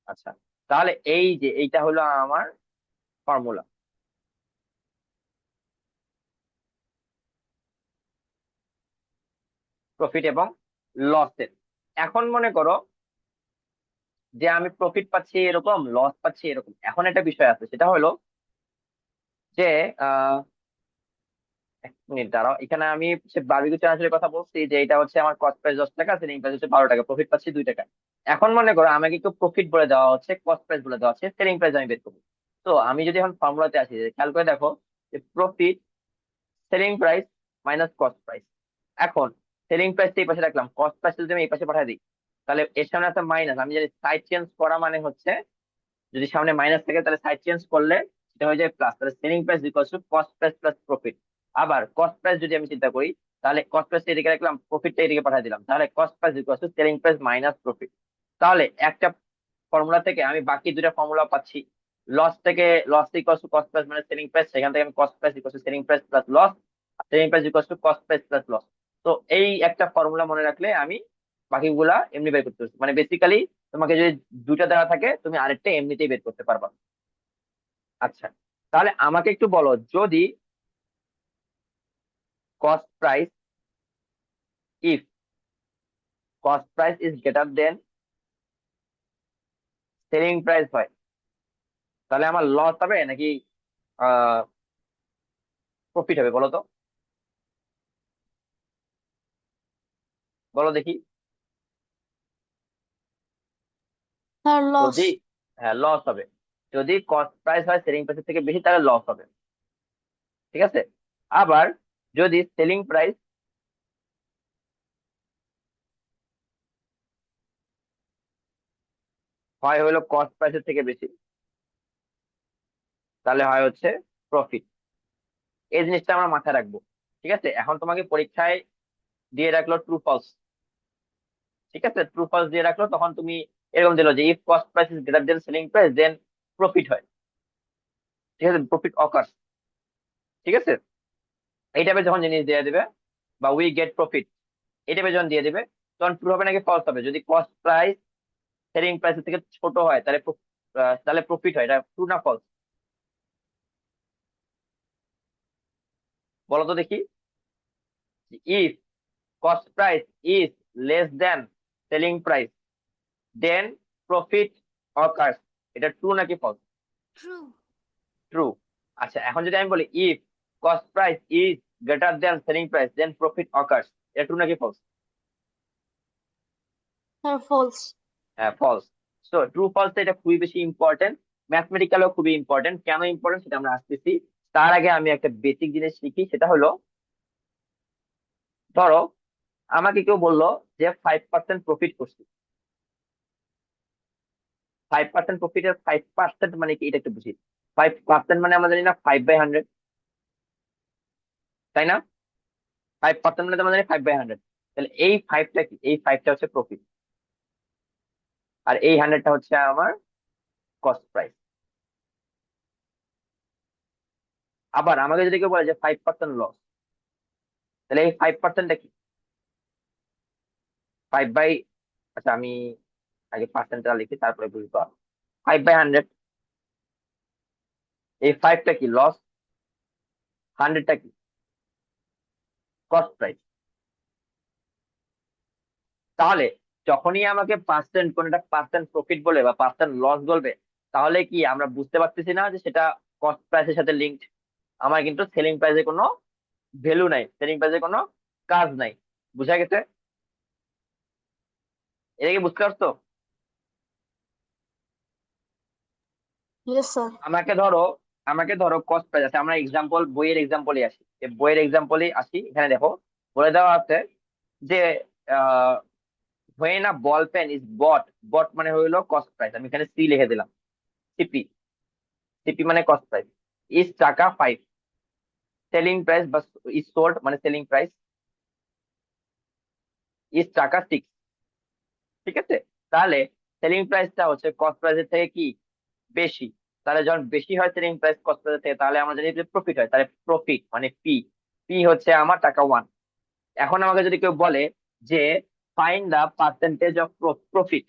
আচ্ছা, তাহলে এই যে এইটা হলো আমার ফর্মুলা, প্রফিট এবং লসের। এখন মনে করো যে আমি প্রফিট পাচ্ছি এরকম, লস পাচ্ছি এরকম। এখন একটা বিষয় আছে, সেটা হলো যে আহ এক মিনিট দাঁড়াও, এখানে আমি সে বারবিকিউ চানাচুরের কথা বলছি যে এটা হচ্ছে আমার কস্ট প্রাইস 10 টাকা, সেলিং প্রাইস হচ্ছে 12 টাকা, প্রফিট পাচ্ছি 2 টাকা। এখন মনে করো আমাকে একটু প্রফিট বলে দেওয়া হচ্ছে, কস্ট প্রাইস বলে দেওয়া হচ্ছে, সেলিং প্রাইস আমি বের করবো। তো আমি যদি এখন ফর্মুলাতে আসি, খেয়াল করে দেখো যে profit selling price minus cost price. এখন সেলিং প্রাইস এই পাশে রাখলাম, কস্ট প্রাইস যদি আমি এই পাশে পাঠিয়ে দিই, তাহলে এর সামনে একটা মাইনাস। আমি যদি সাইড চেঞ্জ করা মানে হচ্ছে, যদি সামনে মাইনাস থাকে তাহলে সাইড চেঞ্জ করলে সেটা হয়ে যায় প্লাস। তাহলে selling price equals to cost price plus profit. আবার কস্ট প্রাইস যদি আমি চিন্তা করি, তাহলে কস্ট প্রাইস এদিকে রাখলাম, প্রফিটটা এদিকে পাঠিয়ে দিলাম, তাহলে cost price equals to selling price minus profit. তাহলে একটা ফর্মুলা থেকে আমি বাকি দুটা ফর্মুলা পাচ্ছি। লস থেকে loss equals to cost price minus selling price, সেখান থেকে আমি cost price equals to selling price plus loss, selling price equals to cost price plus loss. তো এই একটা ফর্মুলা মনে রাখলে আমি বাকিগুলা এমনি বের করতে পারছি। মানে বেসিক্যালি তোমাকে যদি দুটা দেওয়া থাকে, তুমি আরেকটা এমনিতেই বের করতে পারবা। আচ্ছা, তাহলে আমাকে একটু বলো, যদি cost price, if cost price is greater than selling price হয়, তাহলে আমার লস হবে নাকি প্রফিট হবে, বলো তো, বলো দেখি। Sir loss. যদি, হ্যাঁ লস হবে। যদি কস্ট প্রাইস হয় সেলিং প্রাইসের থেকে বেশি, তাহলে লস হবে। ঠিক আছে। আবার যদি সেলিং প্রাইস হয় হলো কস্ট প্রাইসের থেকে বেশি, তাহলে হয় হচ্ছে প্রফিট। এই জিনিসটা আমরা মাথায় রাখবো। ঠিক আছে, এখন তোমাকে পরীক্ষায় দিয়ে রাখলো ট্রু ফলস। ঠিক আছে, ট্রু ফলস দিয়ে রাখলো, তখন তুমি এরকম দিলো যে if cost price is greater than selling price then profit হয়। ঠিক আছে, প্রফিট অকার্স। ঠিক আছে, এই টাইপের যখন জিনিস দিয়ে দিবে, বা উই গেট প্রফিট, এই টাইপের যখন দিয়ে দিবে, তখন ট্রু হবে নাকি ফলস হবে। যদি কস্ট প্রাইস সেলিং প্রাইসের থেকে ছোট হয়, তাহলে তাহলে প্রফিট হয়। এটা ট্রু না ফলস, বলো তো দেখি। If cost price is less than selling price then profit occurs, এটা ট্রু নাকি ফলস? ট্রু। ট্রু। আচ্ছা, এখন যদি আমি বলি if cost price is greater than selling price then profit occurs, এটা ট্রু নাকি ফলস? Sir false. হ্যাঁ, ফলস। সো ট্রু ফলস এটা খুবই বেশি ইম্পর্টেন্ট, ম্যাথমেটিক্যালও খুবই ইম্পর্টেন্ট। কেন ইম্পর্টেন্ট সেটা আমরা আসতেছি। তার আগে আমি একটা বেসিক জিনিস শিখি, সেটা হলো, ধরো আমাকে কেউ বললো যে 5% প্রফিট করছি। 5% প্রফিটের 5% মানে কি, এটা একটু বুঝি। 5% মানে আমরা জানি না 5/100, তাই না? 5% মানে তো আমরা জানি 5/100। তাহলে এই ফাইভটা কি, এই ফাইভটা হচ্ছে প্রফিট, আর এই 100টা হচ্ছে আমার কস্ট প্রাইস। আবার আমাকে যদি কেউ বলে যে 5% লস, তাহলে এই 5%টা কি, 5/, আচ্ছা আমি আগে পার্সেন্টটা লিখি তারপরে বুঝবো। 5/100, এই ফাইভটা কি লস, 100টা কি কস্ট প্রাইস। তাহলে যখনই আমাকে পার্সেন্ট, কোনটা পার্সেন্ট প্রফিট বলে বা পার্সেন্ট লস বলবে, তাহলে কি আমরা বুঝতে পারতেছি না যে সেটা কস্ট প্রাইসের সাথে লিঙ্কড। আমার কিন্তু সেলিং প্রাইসে কোনো ভ্যালু নাই, সেলিং প্রাইসে কোনো কাজ নাই। বুঝা গেছে? এটা কি বুঝতে পারছো? Yes sir. আমাকে ধরো, কস্ট প্রাইস আছে, আমরা এক্সাম্পল, বইয়ের এক্সাম্পলই আসি, এই বইয়ের এক্সাম্পলই আসি। এখানে দেখো বলে দেওয়া আছে যে when a ball pen is bought, bought মানে হইলো কস্ট প্রাইস, আমি এখানে সি লিখে দিলাম, সিপি, সিপি মানে কস্ট প্রাইস, ইজ টাকা 5, সেলিং প্রাইস বা ইজ সোল্ড মানে সেলিং প্রাইস ইজ টাকা 6। ঠিক আছে, তাহলে সেলিং প্রাইসটা হচ্ছে কস্ট প্রাইসের থেকে কি বেশি। তাহলে যখন বেশি হয় সেলিং প্রাইস কস্ট প্রাইসের থেকে, তাহলে আমরা জানি যে প্রফিট হয়। তাহলে প্রফিট মানে পি, পি হচ্ছে আমার টাকা 1। এখন আমাকে যদি কেউ বলে যে find the percentage of profit,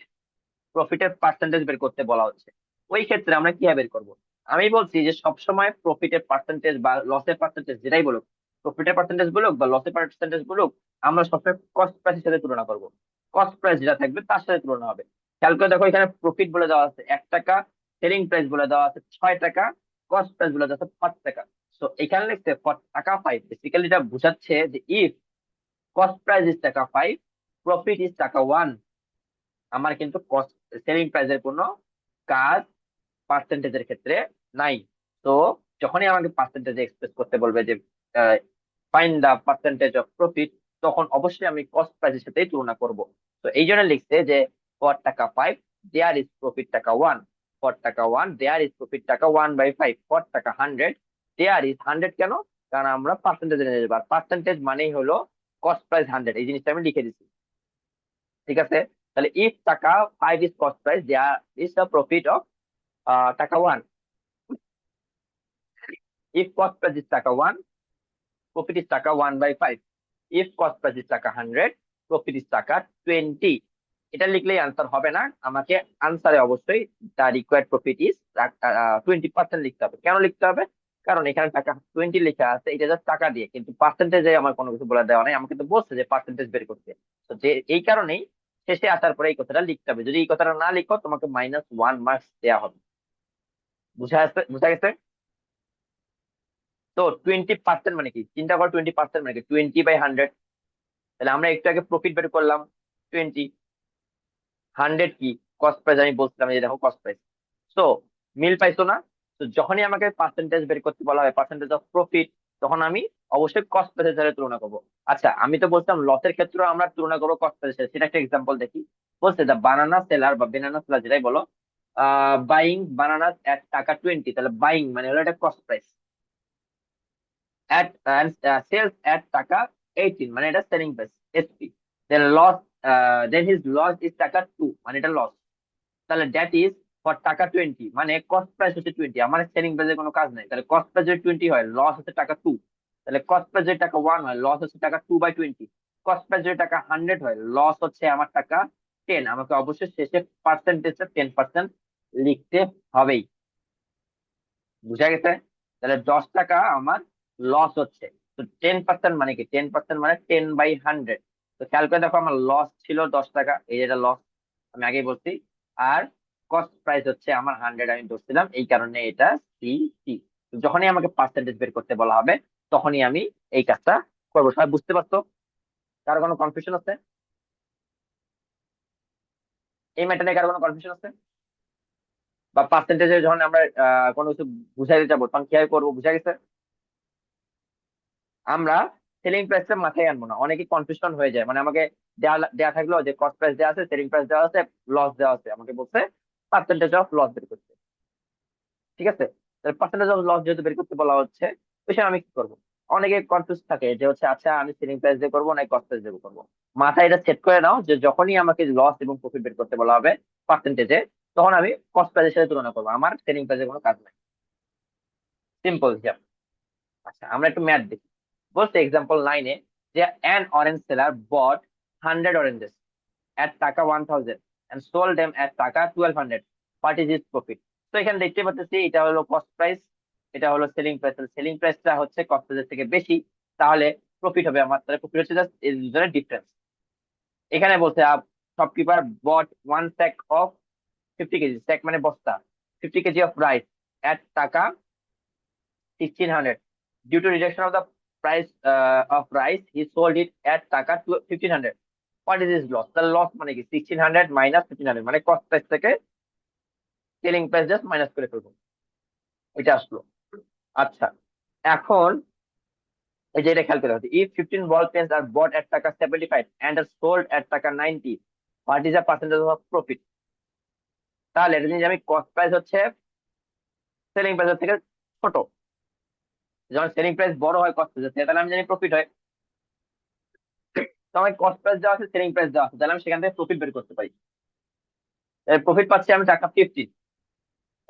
প্রফিটের পার্সেন্টেজ বের করতে বলা হচ্ছে, ওই ক্ষেত্রে আমরা কিভাবে বের করবো? আমি বলছি যে সবসময় প্রফিটের পার্সেন্টেজ বা লসের পার্সেন্টেজ যেটাই বলুক, প্রফিটের পার্সেন্টেজ বলুক বা লসের পার্সেন্টেজ বলুক, আমরা সবসময় কস্ট প্রাইসের সাথে তুলনা করব। কস্ট প্রাইস যেটা থাকবে তার সাথে তুলনা হবে। খেয়াল করে দেখো, এখানে প্রফিট বলে দেওয়া আছে 1 টাকা, সেলিং প্রাইস বলে দেওয়া আছে 6 টাকা, কস্ট প্রাইস বলে দেওয়া আছে 5 টাকা। তো এখানে লিখছে ফর টাকা 5, বেসিক্যালি এটা বোঝাচ্ছে যে ইফ কস্ট প্রাইস ইজ টাকা 5, প্রফিট ইজ টাকা 1, আমার কিন্তু কস্ট সেলিং প্রাইসের কোনো কাজ পার্সেন্টেজের ক্ষেত্রে নাই। তো যখনই আমাকে পার্সেন্টেজে এক্সপ্রেস করতে বলবে যে find the percentage of profit, তখন অবশ্যই আমি কস্ট প্রাইসের সাথেই তুলনা করব। তো এই জন্য লিখছে যে ফর টাকা 5 দেয়ার ইজ প্রফিট টাকা 1, ফর টাকা 1 দেয়ার ইজ প্রফিট টাকা 1/5, ফর টাকা 100 দেয়ার ইজ 100। কেন? কারণ আমরা পার্সেন্টেজে নিয়ে যাবো, আর পার্সেন্টেজ মানেই হলো কস্ট প্রাইস 100, এই জিনিসটা আমি লিখে দিচ্ছি। ঠিক আছে, তাহলে if taka 5 is cost price, there is the profit of taka 1। If cost price is টাকা 1, profit is টাকা 1/5. If cost price is টাকা 100, profit is টাকা 20। এটা লিখলেই আনসার হবে না, আমাকে আনসারে অবশ্যই দা রিকোয়ার্ড প্রফিট ইজ 20% লিখতে হবে। কেন লিখতে হবে? কারণ এখানে টাকা 20 লেখা আছে, এটা জাস্ট টাকা দিয়ে, কিন্তু পার্সেন্টেজে আমার কোনো কিছু বলে দেওয়া নাই, আমাকে তো বলছে যে পার্সেন্টেজ বের করতে। তো যে এই কারণেই শেষে আসার পরে এই কথাটা লিখতে হবে। যদি এই কথাটা না লিখো, তোমাকে -1 মার্কস দেওয়া হবে। বুঝা গেছে? তো 20% মানে কি, চিন্তা করো 20% মানে কি, 20/100। তাহলে আমরা একটু আগে প্রফিট বের করলাম 20, 100 কি কস্ট প্রাইস, আমি বলছিলাম যে দেখো কস্ট প্রাইস। তো মিল পাইছো না? তো যখনই আমাকে পার্সেন্টেজ বের করতে বলা হয়, পার্সেন্টেজ অফ প্রফিট, তখন আমি অবশ্যই কস্ট প্রাইসের সাথে তুলনা করবো। আচ্ছা, আমি তো বলছিলাম লসের ক্ষেত্রেও আমরা তুলনা করবো কস্ট প্রাইসের সাথে, সেটা একটা এক্সাম্পল দেখি। বলছে দা বানানা সেলার বা বেনানা সেলার যেটাই বলো, বাইং বানানাস এট টাকা 20, তাহলে বাইং মানে হলো এটা cost price, at and sales at টাকা 18 মানে এটা selling price SP. then loss then his loss is টাকা 2 মানে এটা লস। তাহলে দ্যাট ইজ ফর টাকা 20 মানে কস্ট প্রাইস হচ্ছে 20, আমার সেলিং প্রাইসের কোনো কাজ নাই। তাহলে কস্ট প্রাইস যদি 20 হয়, লস হচ্ছে টাকা 2। তাহলে কস্ট প্রাইস যদি টাকা 1 হয়, লস হচ্ছে টাকা 2/20। কস্ট প্রাইস যদি টাকা 100 হয়, লস হচ্ছে আমার টাকা 10। আমাকে অবশ্যই শেষে পার্সেন্টেজটা 10% লিখতে হবেই। বুঝা গেছে? তাহলে 10 টাকা আমার লস হচ্ছে। তো 10% মানে কি, 10% মানে 10/100। তো খেয়াল করে দেখো, আমার লস ছিল 10 টাকা, এই যেটা লস আমি আগেই বলছি। আর কস্ট প্রাইস হচ্ছে আমার 100, আমি ধরছিলাম, এই কারণে এটা সি সি। যখনই আমাকে পার্সেন্টেজ বের করতে বলা হবে, তখনই আমি এই কাজটা করবো। সবাই বুঝতে পারছো? কারো কোনো কনফিউশন আছে? এই ম্যাটারে কারো কোনো কনফিউশন আছে? বা পার্সেন্টেজে যখন আমরা কোনো কিছু বুঝাইতে যাবো, তখন কিভাবে করবো? বুঝা গেছে? আমরা সেলিং প্রাইসটা মাথায় আনবো না, অনেকে কনফিউশন হয়ে যায়। মানে আমাকে দেয়া দেয়া থাকলো যে কস্ট প্রাইস দেওয়া আছে, সেলিং প্রাইস দেওয়া আছে, লস দেওয়া আছে, আমাকে বলছে পার্সেন্টেজ অফ লস বের করতে। ঠিক আছে, তাহলে পার্সেন্টেজ অফ লস যেহেতু বের করতে বলা হচ্ছে, ওই সময় আমি কি করবো? অনেকে কনফিউজ থাকে যে হচ্ছে আচ্ছা আমি সেলিং প্রাইস দিয়ে করবো না কস্ট প্রাইস দিয়ে করবো। মাথায় এটা সেট করে নাও যে যখনই আমাকে লস এবং প্রফিট বের করতে বলা হবে পার্সেন্টেজে, তখন আমি কস্ট প্রাইসের সাথে তুলনা করবো, আমার সেলিং প্রাইসের কোনো কাজ নাই। সিম্পল হিসাব। আচ্ছা, আমরা একটু ম্যাথ দেখি। বলছে এক্সাম্পল 9-এ যে an orange seller bought 100 oranges at টাকা 1000 and sold them at টাকা 1200, what is his profit? তো এখানে দেখতে পাচ্ছি এটা হলো কস্ট প্রাইস, এটা হলো সেলিং প্রাইস। সেলিং প্রাইসটা হচ্ছে কস্ট প্রাইসের থেকে বেশি, তাহলে প্রফিট হবে আমার। তাহলে প্রফিট হচ্ছে জাস্ট এই দুজনের ডিফারেন্স। এখানে বলছে shopkeeper bought 1 sack of 50 kg, sack মানে বস্তা, 50 KG of rice at taka 1600. Due to reduction of the price of rice, he sold it at টাকা 1500. What is his loss? The loss মানে কি, 1600 minus 1500 মানে কস্ট প্রাইস থেকে selling price just minus করে ফেলবো, এটা আসলো। আচ্ছা, এখন এই যে এটা খেয়াল করে হচ্ছে, if 15 ball pens are bought at টাকা 75 and are sold at টাকা 90, what is the percentage of profit? তাহলে এটা জিনিস, আমি কস্ট প্রাইস হচ্ছে সেলিং প্রাইসের থেকে ছোট, যখন সেলিং প্রাইস বড় হয় কস্ট প্রাইসের থেকে, তাহলে আমি জানি প্রফিট হয়। তো আমার কস্ট প্রাইস দেওয়া আছে, সেলিং প্রাইস দেওয়া আছে, তাহলে আমি সেখান থেকে প্রফিট বের করতে পারি। প্রফিট পাচ্ছি আমি টাকা 50।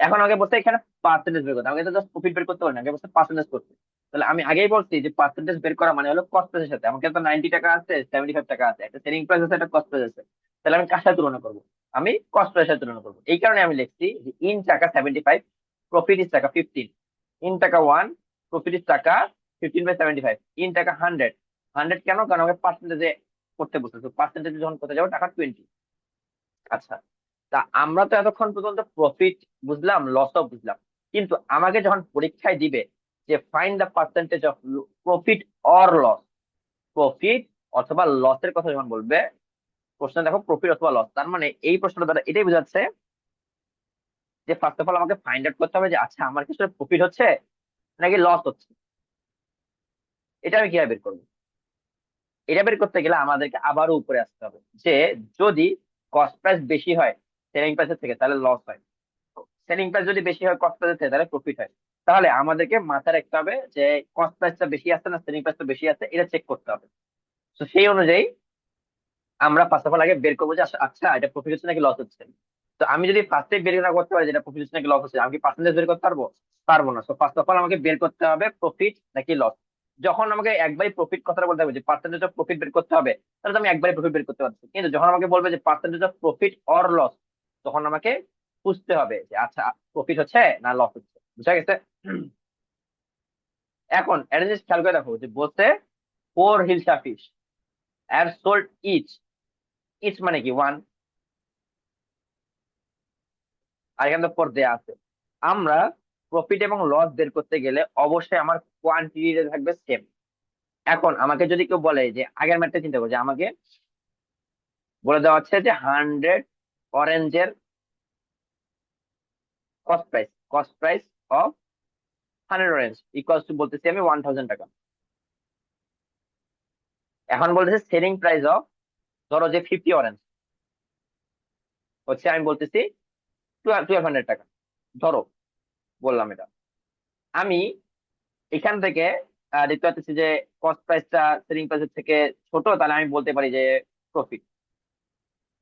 এখন আমাকে বলছে এখানে পার্সেন্টেজ বের করতে, আমাকে তো জাস্ট প্রফিট বের করতে পারি না, আমাকে বলছে পার্সেন্টেজ করতে। তাহলে আমি আগেই বলছি যে পার্সেন্টেজ বের করা মানে হলো কস্ট প্রাইসের সাথে। আমাকে তো 90 টাকা আছে, 75 টাকা আছে, একটা সেলিং প্রাইস আছে, একটা কস্ট প্রাইস আছে। তাহলে আমি কার সাথে তুলনা করবো? আমি কস্ট প্রাইসের সাথে তুলনা করবো। এই কারণে আমি লিখছি যে ইন টাকা 75 প্রফিট ইজ টাকা 15, ইন টাকা 1, প্রফিট ইজ টাকা 15/75, ইন টাকা 100। 100 কেন? কারণ আমাকে পার্সেন্টেজে করতে বলছে, তো পার্সেন্টেজে যখন করতে যাবো টাকা 20। আচ্ছা, তা আমরা তো এতক্ষণ পর্যন্ত প্রফিট বুঝলাম, লসও বুঝলাম, কিন্তু আমাকে যখন পরীক্ষায় দিবে যে find the percentage of profit or loss, profit অথবা লসের কথা যখন বলবে, প্রশ্ন দেখো প্রফিট অথবা লস, তার মানে এই প্রশ্নটা দ্বারা এটাই বোঝাচ্ছে যে ফার্স্ট অফ অল আমাকে ফাইন্ড আউট করতে হবে যে আচ্ছা আমার কি প্রফিট হচ্ছে নাকি লস হচ্ছে। এটা আমি কিভাবে বের করবো? এটা বের করতে গেলে আমাদেরকে আবারও উপরে আসতে হবে যে যদি কস্ট প্রাইস বেশি হয় সেলিং প্রাইসের থেকে তাহলে লস হয়, সেলিং প্রাইস যদি বেশি হয় কস্ট প্রাইসের থেকে তাহলে প্রফিট হয়। তাহলে আমাদেরকে মাথায় রাখতে হবে যে কস্ট প্রাইসটা বেশি আছে না সেলিং প্রাইসটা বেশি আছে, এটা চেক করতে হবে। তো সেই অনুযায়ী আমরা ফার্স্ট অফ অল আগে বের করবো যে আচ্ছা এটা প্রফিট হচ্ছে নাকি লস হচ্ছে। তো আমি যদি ফার্স্টে বের না করতে পারি যেটা প্রফিট হচ্ছে নাকি লস হচ্ছে, আমি কি পার্সেন্টেজ বের করতে পারবো? পারবো না। তো ফার্স্ট অফ অল আমাকে বের করতে হবে প্রফিট নাকি লস। যখন আমাকে একবারই প্রফিট কথাটা বলতে হবে যে পার্সেন্টেজ অফ প্রফিট বের করতে হবে, তাহলে তো আমি একবারই প্রফিট বের করতে পারছি। কিন্তু যখন আমাকে বলবে যে percentage of profit or loss, তখন আমাকে বুঝতে হবে যে আচ্ছা প্রফিট হচ্ছে না লস হচ্ছে। বুঝা গেছে? এখন একটা জিনিস খেয়াল করে দেখো যে বলছে 4 hilsa fish have sold each, each মানে কি 1, আর এখানে তো পর দেয়া আছে। আমরা প্রফিট এবং লস বের করতে গেলে অবশ্যই আমার কোয়ান্টিটি থাকবে সেম। এখন আমাকে যদি কেউ বলে যে আগের ম্যাথটা চিন্তা করো যে আমাকে বলে দেওয়া হচ্ছে যে 100 অরেঞ্জের cost price of 100 orange equals to বলতেছি আমি 1000 টাকা। এখন বলতেছে সেলিং প্রাইস অফ, ধরো যে 50 অরেঞ্জ হচ্ছে আমি বলতেছি 1200 টাকা, ধরো বললাম এটা। আমি এখান থেকে দেখতে পাচ্ছি যে কস্ট প্রাইসটা সেলিং প্রাইসের থেকে ছোট, তাহলে আমি বলতে পারি যে প্রফিট।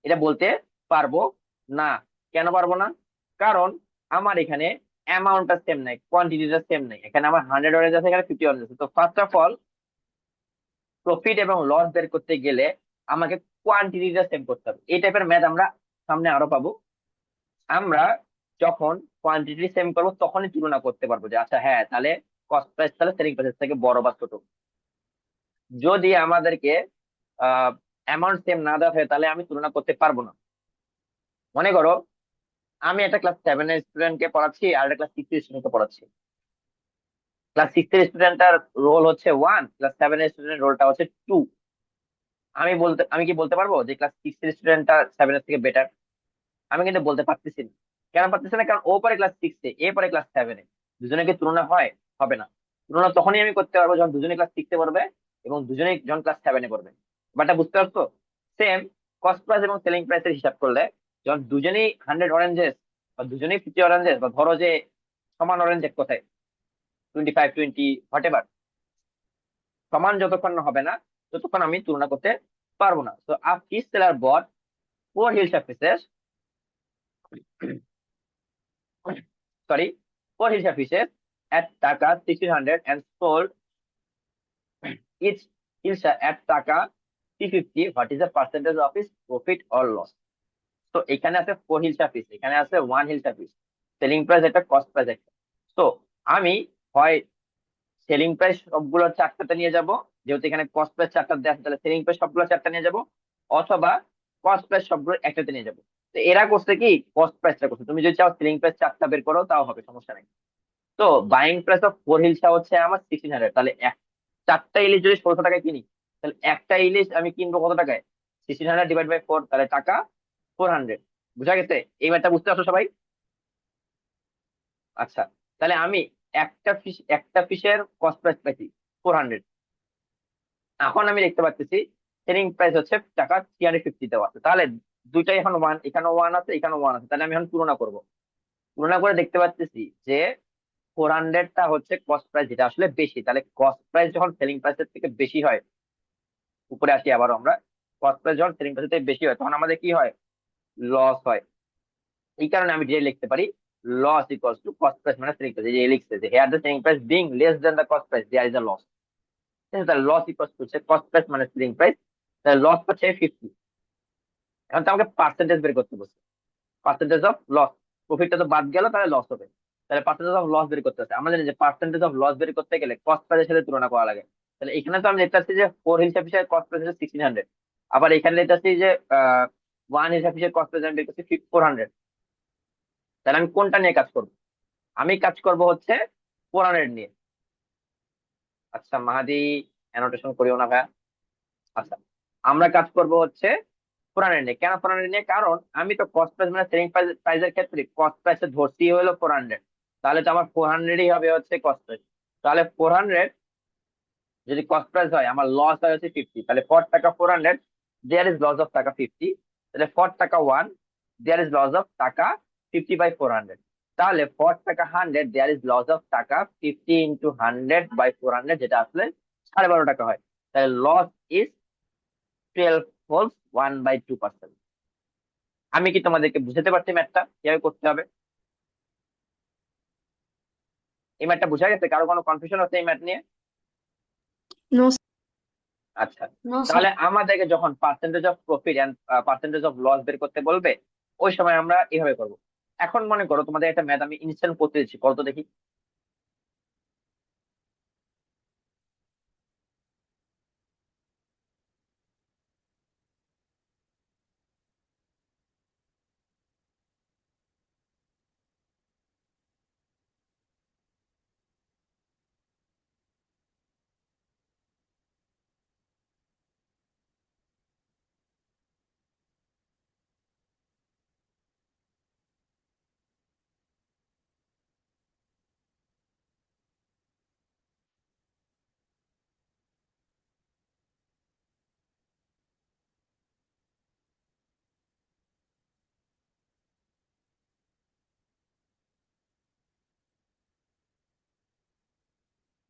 এটা বলতে পারবো না। কেন পারবো না? কারণ আমার এখানে অ্যামাউন্টটা সেম নাই, কোয়ান্টিটিটা সেম নাই। এখানে আমার 100 অরেঞ্জ আছে, এখানে 50 অরেঞ্জ আছে। তো ফার্স্ট অফ অল প্রফিট এবং লস বের করতে গেলে আমাকে কোয়ান্টিটিটা সেম করতে হবে। এই টাইপের ম্যাথ আমরা সামনে আরো পাবো। আমরা যখন কোয়ান্টিটি সেম করবো তখনই তুলনা করতে পারবো যে আচ্ছা হ্যাঁ তাহলে কস্ট প্রাইস তাহলে সেলিং প্রাইসের থেকে বড় বা ছোট। যদি আমাদেরকে অ্যামাউন্ট সেম না দেওয়া হয় তাহলে আমি তুলনা করতে পারবো না। মনে করো আমি একটা ক্লাস 7 এর স্টুডেন্টকে পড়াচ্ছি আর একটা ক্লাস 6 এর স্টুডেন্টকে পড়াচ্ছি। ক্লাস 6 এর স্টুডেন্টটার রোল হচ্ছে 1, ক্লাস 7 এর স্টুডেন্ট রোলটা হচ্ছে 2। আমি কি বলতে পারবো যে ক্লাস 6 এর স্টুডেন্টটা 7 এর থেকে বেটার? আমি কিন্তু বলতে পারতেছি না। কেন পারতেছি না? কারণ ও পরে ক্লাস 6 এ, এ পরে ক্লাস 7 এ। দুজনে কি তুলনা হয়? হবে না। তুলনা তখনই আমি করতে পারবো যখন দুজনে ক্লাস 6 এ পড়বে এবং দুজনেই যখন ক্লাস 7 এ পড়বে। বাট বুঝতে পারছো? সেম কস্ট প্রাইস এবং সেলিং প্রাইসের হিসাব করলে যখন দুজনেই 100 অরেঞ্জেস বা দুজনেই 50 অরেঞ্জেস, বা ধরো যে সমান অরেঞ্জ এক কথায় 25 20 হোয়াট এভার, সমান যতক্ষণ না হবে না ততক্ষণ আমি তুলনা করতে পারবো না। তো a fish seller bought 4 hilsa fishes, sorry, 4 hilsa fishes at taka 1600 and sold each hilsa at টাকা 350. What is the percentage of his profit or loss? তো এখানে আছে 4 হিলসা ফিশ, এখানে আছে 1 হিলসা ফিশ। সেলিং প্রাইস একটা, কস্ট প্রাইস একটা। তো আমি হয় সেলিং প্রাইস সবগুলো চারটাতে নিয়ে যাব, যেহেতু এখানে কস্ট প্রাইস চারটা দেওয়া আছে তাহলে সেলিং প্রাইস সবগুলো চারটা নিয়ে যাব, অথবা কস্ট প্রাইস সবগুলো একটাতে নিয়ে যাব। তো এরা করছে কি কস্ট প্রাইসটা করছে, তুমি যদি চাও সেলিং প্রাইস চারটা বের করো তাও হবে, সমস্যা নেই। তো বাইং প্রাইস অফ 4 হিলসা হচ্ছে আমার 1600, তাহলে চারটা ইলিশ যদি 1600 টাকায় কিনি তাহলে একটা ইলিশ আমি কিনবো কত টাকায়? 1600 ডিভাইড বাই 4, তাহলে টাকা 400। বুঝা গেছে? এই ম্যাথটা বুঝতে পারছো সবাই? আচ্ছা, তাহলে আমি একটা ফিশের কস্ট প্রাইস পাইছি 400। এখন আমি দেখতে পাচ্ছি সেলিং প্রাইস হচ্ছে টাকা 350 দেওয়া আছে, তাহলে দুইটাই এখন 1, এখানে 1 আছে এখানে 1 আছে। তাহলে আমি এখন তুলনা করব। তুলনা করে দেখতে পাচ্ছি যে 400টা হচ্ছে কস্ট প্রাইস, যেটা আসলে বেশি। তাহলে কস্ট প্রাইস যখন সেলিং প্রাইসের থেকে বেশি হয়, উপরে আসি আবার আমরা, কস্ট প্রাইস যখন সেলিং প্রাইসের থেকে বেশি হয় তখন আমাদের কি হয়? লস হয়। এই কারণে আমি ডিরেক্ট লিখতে পারি loss equals to cost price minus selling price. এই লিখছে যে here the selling price being less than the cost price there is a loss. তাহলে লস ইকুয়ালস টু হচ্ছে cost price minus selling price, তাহলে loss হচ্ছে 50। এখন তো আমাকে পার্সেন্টেজ বের করতে বলছে, পার্সেন্টেজ অফ লস। প্রফিটটা তো বাদ গেল, তাহলে লস হবে। তাহলে পার্সেন্টেজ অফ লস বের করতে হচ্ছে। আমরা জানি যে পার্সেন্টেজ অফ লস বের করতে গেলে কস্ট প্রাইসের সাথে তুলনা করা লাগে। তাহলে এখানে তো আমি দেখতে পাচ্ছি যে 4 হিসাব হিসেবে কস্ট প্রাইস হচ্ছে 1600, আবার এখানে দেখতে পাচ্ছি যে 1 হিসাব হিসেবে কস্ট প্রাইস আমি বের করছি 400। তাহলে আমি কোনটা নিয়ে কাজ করব? আমি কাজ করব হচ্ছে 400 নিয়ে। আচ্ছা মাহাদি, অ্যানোটেশন করিও না ভাইয়া। আচ্ছা, আমরা কাজ করব হচ্ছে 400 নিয়ে। কেন 400 নিয়ে? কারণ আমি তো কস্ট প্রাইস মানে সেলিং প্রাইসের ক্ষেত্রে কস্ট প্রাইসে ধরছি হলো 400, তাহলে তো আমার 400ই হবে হচ্ছে কস্ট প্রাইস। তাহলে 400 যদি কস্ট প্রাইস হয়, আমার লস হয় হচ্ছে 50, তাহলে 4 টাকা 400, দেয়ার ইজ লস অফ টাকা 50। তাহলে 4 টাকা 1, দেয়ার ইজ লস অফ টাকা 50 বাই 400। তাহলে 4 টাকা 100, দেয়ার ইজ লস অফ টাকা 50 ইন্টু 100 বাই 400, যেটা আসলে 12.5 টাকা হয়। তাহলে লস ইজ 12 হোলস 1/2%। আমি কি তোমাদেরকে বুঝাতে পারছি ম্যাথটা কিভাবে করতে হবে? এই ম্যাথটা বুঝা গেছে? কারো কোনো কনফিউশন আছে এই ম্যাথ নিয়ে? নো আচ্ছা, নো স্যার। তাহলে আমাদেরকে যখন percentage of profit and percentage of loss বের করতে বলবে, ওই সময় আমরা এভাবে করব। এখন মনে করো তোমাদের একটা ম্যাথ আমি ইনস্ট্যান্ট করতে দিচ্ছি, কত দেখি।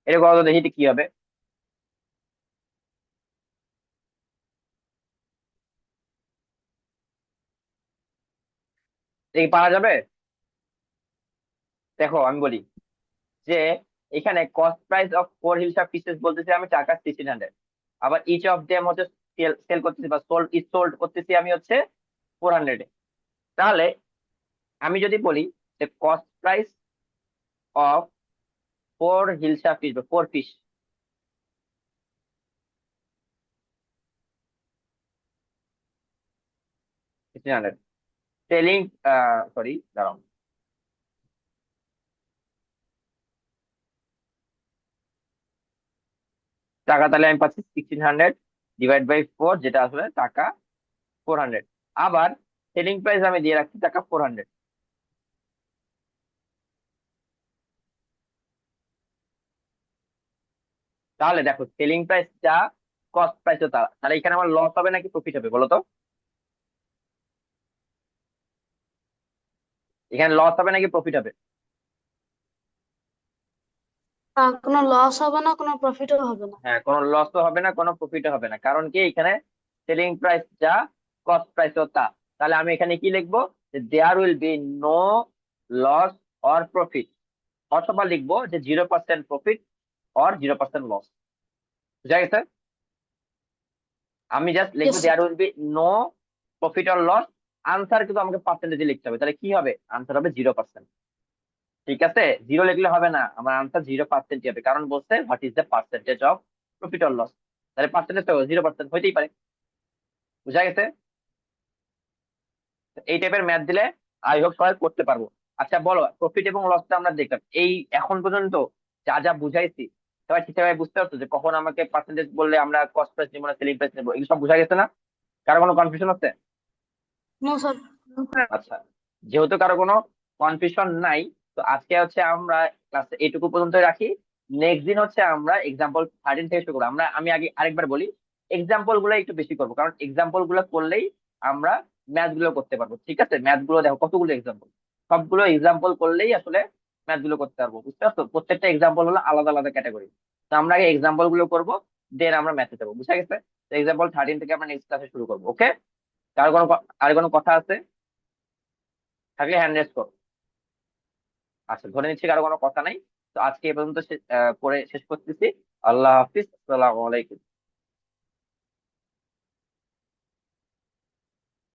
এটা কত দেখি তো কি হবে। দেখি পারা যাবে? দেখো আমি বলি যে এখানে cost price of 4 hilsa pieces বলতেছি আমি টাকা 1600, আবার ইচ অফ দেম হচ্ছে সেল করতেছি বা সোল্ড করতেছি আমি হচ্ছে 400 এ। তাহলে আমি যদি বলি যে cost price of 4 hilsa piece বা 4 পিস 1600, সেলিং, সরি দাঁড়াও, টাকা তাহলে আমি পাচ্ছি 1600 ডিভাইড বাই 4, যেটা আসলে টাকা 400। আবার সেলিং প্রাইস আমি দিয়ে রাখছি টাকা 400। তাহলে দেখো সেলিং প্রাইস যা, কস্ট প্রাইসও তা, তাহলে এখানে আমার লস হবে নাকি প্রফিট হবে বলো তো? এখানে লস হবে নাকি প্রফিট হবে? কোনো লস হবে না, কোনো প্রফিটও হবে না। হ্যাঁ, কোনো লসও হবে না, কোনো প্রফিটও হবে না। কারণ কি এখানে সেলিং প্রাইস যা, কস্ট প্রাইসও তা। তাহলে আমি এখানে কি লিখবো? যে there will be no loss or profit, অথবা লিখবো যে 0% প্রফিট অর 0% লস। বুঝা গেছে? আমি জাস্ট লিখবো yes sir. There will be no profit or loss. Answer কিন্তু আমাকে পার্সেন্টেজে লিখতে হবে। তাহলে কি হবে? আনসার হবে 0%। ঠিক আছে, জিরো লিখলে হবে না, আমার আনসার 0% হবে, কারণ বলছে what is the percentage of profit or loss. তাহলে পার্সেন্টেজ তো 0% হইতেই পারে। বুঝা গেছে? এই টাইপের ম্যাথ দিলে আই হোপ সবাই করতে পারবো। আচ্ছা বলো, প্রফিট এবং লসটা আমরা দেখলাম, এই এখন পর্যন্ত যা যা বুঝাইছি সবাই ঠিকঠাক বুঝতে পারছো? যে কখন আমাকে পার্সেন্টেজ বললে আমরা কস্ট প্রাইস নিবো না সেলিং প্রাইস নেবো, এগুলো সব বুঝা গেছে না? কারো কোনো কনফিউশন আছে? No sir. আচ্ছা, যেহেতু কারো কোনো কনফিউশন নাই, তো আজকে হচ্ছে আমরা ক্লাস এইটুকু পর্যন্ত রাখি। নেক্সট দিন হচ্ছে আমরা এক্সাম্পল 13 থেকে শুরু করবো। আমি আগে আরেকবার বলি, এক্সাম্পল গুলো একটু বেশি করবো, কারণ এক্সাম্পল গুলো করলেই আমরা ম্যাথ গুলো করতে পারবো। ঠিক আছে, ম্যাথ গুলো দেখো কতগুলো এক্সাম্পল, সবগুলো এক্সাম্পল করলেই আসলে ম্যাথ গুলো করতে পারবো। বুঝতে পারছো? প্রত্যেকটা এক্সাম্পল হলো আলাদা আলাদা ক্যাটাগরি। তো আমরা আগে এক্সাম্পল গুলো করবো, দেন আমরা ম্যাথে যাবো। বুঝা গেছে? এক্সাম্পল 13 থেকে আমরা নেক্সট ক্লাসে শুরু করবো। ওকে, কার কোনো আর কোনো কথা আছে? থাকলে হ্যান্ড রেজ করো। আচ্ছা, ধরে নিচ্ছি কারো কোনো কথা নাই। তো আজকে এ পর্যন্ত করে শেষ করতেছি। আল্লাহ হাফিজ, আসসালামু আলাইকুম।